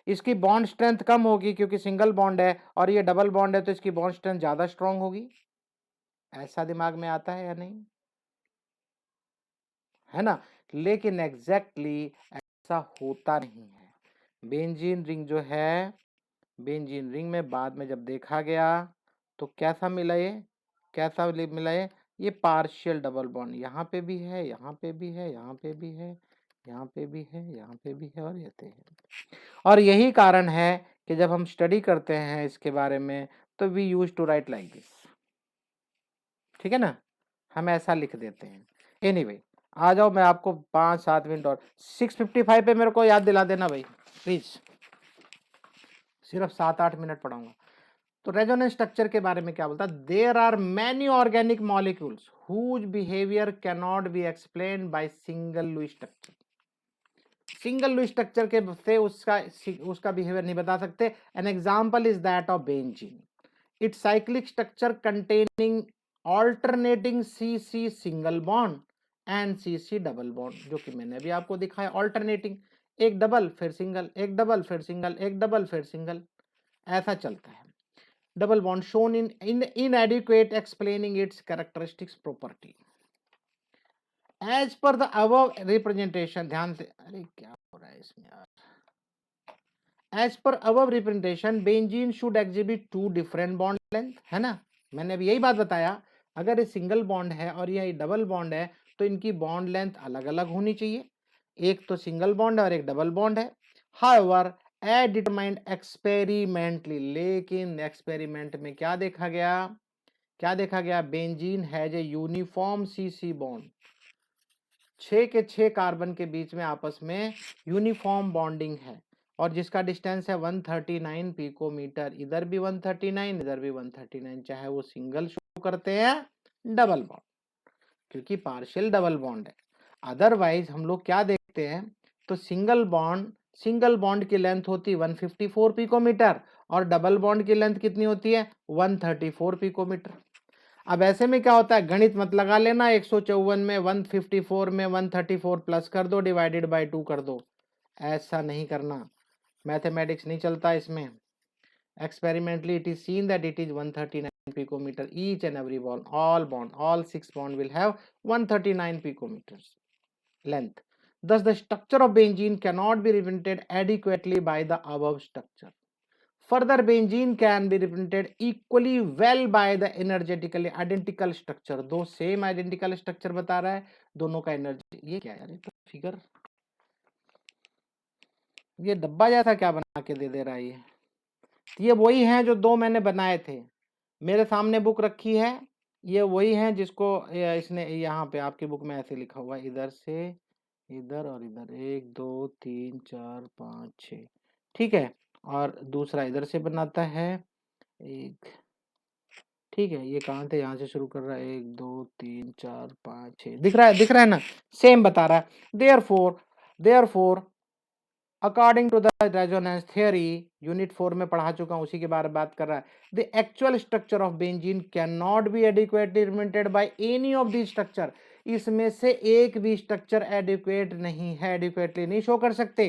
Speaker 1: इसकी बॉन्ड स्ट्रेंथ कम होगी क्योंकि सिंगल बॉन्ड है, और ये डबल बॉन्ड है तो इसकी बॉन्ड स्ट्रेंथ ज्यादा स्ट्रांग होगी। ऐसा दिमाग में आता है या नहीं? है ना? लेकिन एग्जैक्टली ऐसा होता नहीं है। बेंजीन रिंग जो है, बेंजीन रिंग में बाद में जब देखा गया तो कैसा मिला ये, कैसा मिला ये, ये पार्शियल डबल बॉन्ड यहाँ पे भी है, यहाँ पे भी है, यहाँ पे भी है, यहाँ पे भी है, यहाँ पे भी है और ये है। और यही कारण है कि जब हम स्टडी करते हैं इसके बारे में तो we use to write like this, ठीक है ना, हम ऐसा लिख देते हैं। एनीवे आ जाओ, मैं आपको 5-7 मिनट और 6:55 पे मेरे को याद दिला देना भाई प्लीज, सिर्फ 7-8 मिनट पढ़ाऊंगा। तो रेजोनेंस स्ट्रक्चर के बारे में क्या बोलता है, there are many organic molecules whose behaviour can not be explain by single Lewis structure. Single Lewis structure के से उसका बिहेवियर नहीं बता सकते। An example is that of benzene, it's cyclic structure containing alternating C single bond and C double bond, जो कि मैंने भी आपको दिखाया, ऑल्टरनेटिंग, एक डबल फिर सिंगल, एक डबल फिर सिंगल, एक डबल फिर सिंगल, ऐसा चलता है। Double bond shown in inadequate explaining its characteristics property as per the above representation। ध्यान से, अरे क्या हो रहा है इसमें यार, as per above representation benzene should exhibit two different bond length, है ना, मैंने अभी यही बात बताया, अगर ये सिंगल बॉन्ड है और ये डबल बॉन्ड है तो इनकी बॉन्ड लेंथ अलग अलग होनी चाहिए, एक तो सिंगल बॉन्ड है और एक डबल बॉन्ड है। हाउएवर एज डिटरमाइंड एक्सपेरिमेंटली, लेकिन एक्सपेरिमेंट में क्या देखा गया, benzene has a uniform C bond, 6 के 6 कार्बन के बीच में आपस में यूनिफॉर्म बॉन्डिंग है और जिसका डिस्टेंस है 139 पिकोमीटर, इधर भी 139, इधर भी 139, चाहे वो सिंगल शो करते हैं डबल बॉन्ड, क्योंकि पार्शियल डबल बॉन्ड है। अदरवाइज हम लोग क्या देखते हैं, तो सिंगल बॉन्ड की लेंथ होती है 154 पिकोमीटर और डबल बॉन्ड की लेंथ कितनी होती है 134 पिकोमीटर। अब ऐसे में क्या होता है, गणित मत लगा लेना, 154 में 154 में 134 प्लस कर दो, डिवाइडेड बाय 2 कर दो, ऐसा नहीं करना, मैथमेटिक्स नहीं चलता इसमें। Experimentally, it is seen that it is 139 picometer each and every bond. All 6 bond will have 139 picometers length. Thus, the structure of benzene cannot be represented adequately by the above structure. Further, benzene can be represented equally well by the energetically identical structure. दो same identical structure बता रहा है, दोनों का energy, ये क्या यार, तो फिगर, ये डब्बा जैसा क्या बना के दे रहा है ये वही हैं जो दो मैंने बनाए थे, मेरे सामने बुक रखी है, ये वही हैं जिसको इसने यहाँ पे आपकी बुक में ऐसे लिखा हुआ है, इधर से इधर और इधर 1 2 3 4 5 6, ठीक है, और दूसरा इधर से बनाता है एक, ठीक है, ये कहाँ थे, यहाँ से शुरू कर रहा है 1 2 3 4 5 6, दिख रहा है ना, सेम बता रहा है। Therefore according to the resonance theory, unit 4 में पढ़ा चुका हूं, उसी के बारे में बात कर रहा है, the actual structure of benzene can not B adequately represented by any of the structure, इसमें से एक भी स्ट्रक्चर एडिक्वेट नहीं है, एडिक्वेटली नहीं शो कर सकते,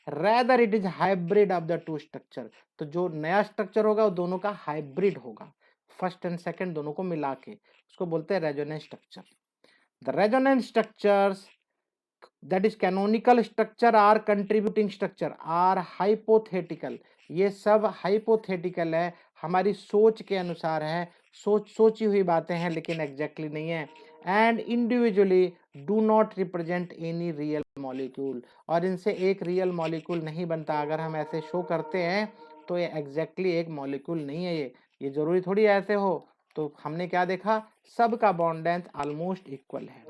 Speaker 1: rather it is hybrid of the two structure, तो जो नया स्ट्रक्चर होगा वो दोनों का हाइब्रिड होगा, फर्स्ट एंड सेकंड दोनों को मिला के, उसको बोलते हैं resonance structure. The resonance structures that is canonical structure or contributing structure are hypothetical, ये सब hypothetical है, हमारी सोच के अनुसार है, सोची हुई बातें हैं लेकिन exactly नहीं है, and individually do not represent any real molecule, और इनसे एक real molecule नहीं बनता, अगर हम ऐसे शो करते हैं तो ये exactly एक molecule नहीं है, ये जरूरी थोड़ी ऐसे हो, तो हमने क्या देखा, सबका बॉन्ड लेंथ ऑलमोस्ट इक्वल है।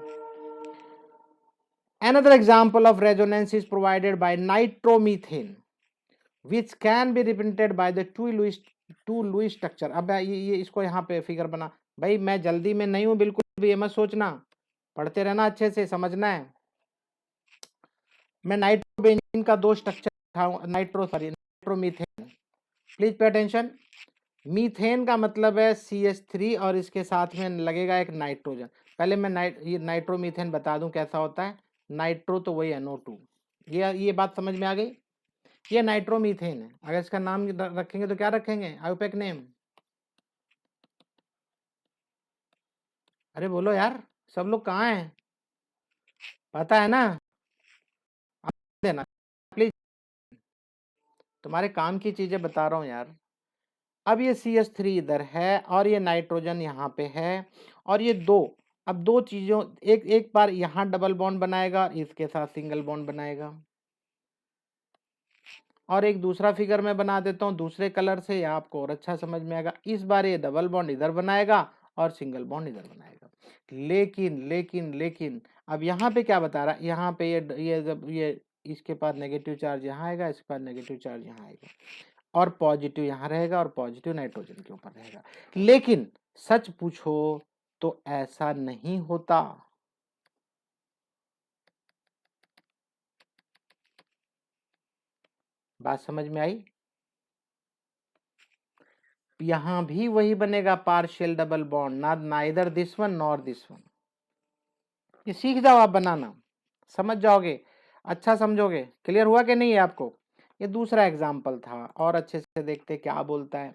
Speaker 1: Another example of resonance is provided by nitromethane, which can be represented by the two Lewis structure। अब ये इसको यहाँ पे फिगर बना, भाई मैं जल्दी में नहीं हूं बिल्कुल भी, ये मत सोचना, पढ़ते रहना अच्छे से, समझना है। मैं नाइट्रोबेंजीन का दो स्ट्रक्चर दिखाऊंगा, nitromethane, please pay attention. Methane का मतलब है CH3 और इसके साथ में लगेगा एक नाइट्रोजन, पहले मैं ये नाइट्रोमीथेन बता दूं कैसा होता है, नाइट्रो तो वही है NO2, ये बात समझ में आ गई, ये नाइट्रोमीथेन है, अगर इसका नाम रखेंगे तो क्या रखेंगे, आयुपेक नेम, अरे बोलो यार, सब लोग कहाँ हैं, पता है ना, देना प्लीज, तुम्हारे काम की चीजें बता रहा हूँ यार। अब ये CH3 इधर है और ये नाइट्रोजन यहाँ पे है और ये दो, अब दो चीजों एक बार यहाँ डबल बॉन्ड बनाएगा और इसके साथ सिंगल बॉन्ड बनाएगा। और एक दूसरा फिगर मैं बना देता हूँ दूसरे कलर से, या आपको और अच्छा समझ में आएगा। इस बार ये डबल बॉन्ड इधर बनाएगा और सिंगल बॉन्ड इधर बनाएगा। लेकिन अब यहाँ पे क्या बता रहा है, यहाँ पे ये जब ये इसके पास नेगेटिव चार्ज यहाँ आएगा, इसके पास नेगेटिव चार्ज यहाँ आएगा और पॉजिटिव यहाँ रहेगा और पॉजिटिव नाइट्रोजन के ऊपर रहेगा। लेकिन सच पूछो तो ऐसा नहीं होता। बात समझ में आई? यहां भी वही बनेगा, पार्शियल डबल बॉन्ड, ना neither this one nor this one. ये सीख जाओ आप बनाना, समझ जाओगे, अच्छा समझोगे। क्लियर हुआ कि नहीं है आपको? ये दूसरा एग्जाम्पल था और अच्छे से देखते क्या बोलता है।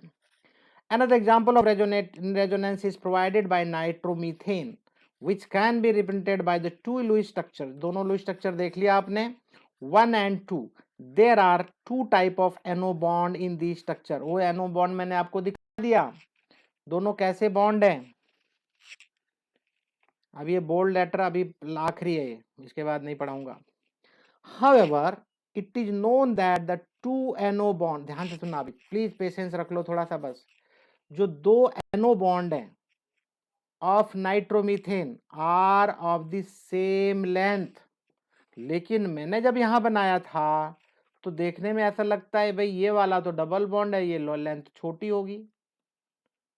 Speaker 1: Another example of resonance is provided by nitromethane, which can be represented by the two Lewis structure. दोनों Lewis structure देख लिया आपने, 1 and 2. There are two type of NO bond in the structure. वो NO bond मैंने आपको दिखा दिया, दोनों कैसे बॉन्ड है। अब ये बोल्ड लेटर अभी आखिरी है, इसके बाद नहीं पढ़ाऊंगा। However, it is known that the two NO bond, ध्यान से सुनना अभी प्लीज, पेशेंस रख लो थोड़ा सा बस। जो दो NO बॉन्ड है of nitromethane are of the same length, लेकिन मैंने जब यहां बनाया था तो देखने में ऐसा लगता है भाई ये वाला तो डबल बॉन्ड है, ये लेंथ छोटी होगी,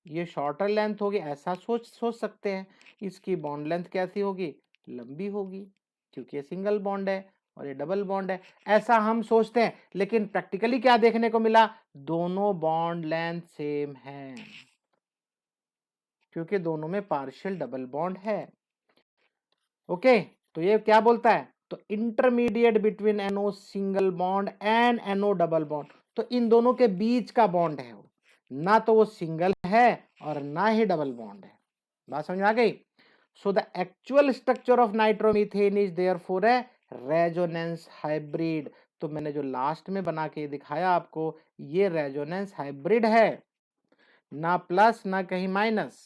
Speaker 1: ये शॉर्टर लेंथ होगी, ऐसा सोच सकते हैं। इसकी बॉन्ड लेंथ कैसी होगी, लंबी होगी, क्योंकि ये सिंगल बॉन्ड है और ये डबल बॉन्ड है, ऐसा हम सोचते हैं। लेकिन प्रैक्टिकली क्या देखने को मिला, दोनों बॉन्ड लेंथ सेम है, क्योंकि दोनों में पार्शियल डबल बॉन्ड है। ओके, तो ये क्या बोलता है, तो intermediate between NO single bond and NO double bond, तो इन दोनों के बीच का बॉन्ड है वो, ना तो वो सिंगल है और ना ही डबल बॉन्ड है। बात समझ आ गई? So the actual structure of nitromethane is therefore A resonance hybrid. तो मैंने जो लास्ट में बना के दिखाया आपको, ये रेजोनेंस हाइब्रिड है, ना प्लस ना कहीं माइनस,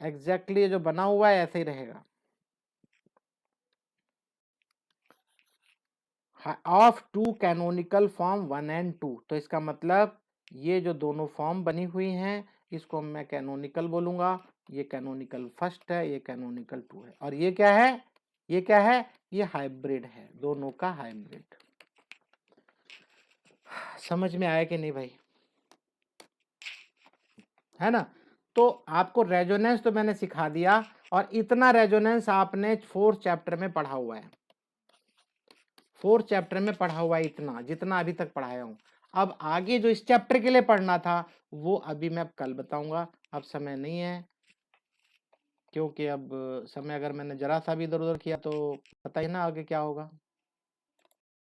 Speaker 1: एग्जैक्टली जो बना हुआ है ऐसे ही रहेगा। Of two canonical form 1 and 2, तो इसका मतलब ये जो दोनों फॉर्म बनी हुई हैं इसको मैं कैनोनिकल बोलूंगा। ये कैनोनिकल फर्स्ट है, ये कैनोनिकल 2 है, और ये क्या है, ये क्या है, ये हाइब्रिड है, दोनों का हाइब्रिड। समझ में आया कि नहीं भाई? है ना? तो आपको रेजोनेंस तो मैंने सिखा दिया, और इतना रेजोनेंस आपने 4th चैप्टर में पढ़ा हुआ है, 4th चैप्टर में पढ़ा हुआ है, इतना जितना अभी तक पढ़ाया हूं। अब आगे जो इस चैप्टर के लिए पढ़ना था वो अभी मैं कल बताऊंगा, अब समय नहीं है, क्योंकि अब समय अगर मैंने जरा सा भी इधर उधर किया तो पता ही ना आगे क्या होगा।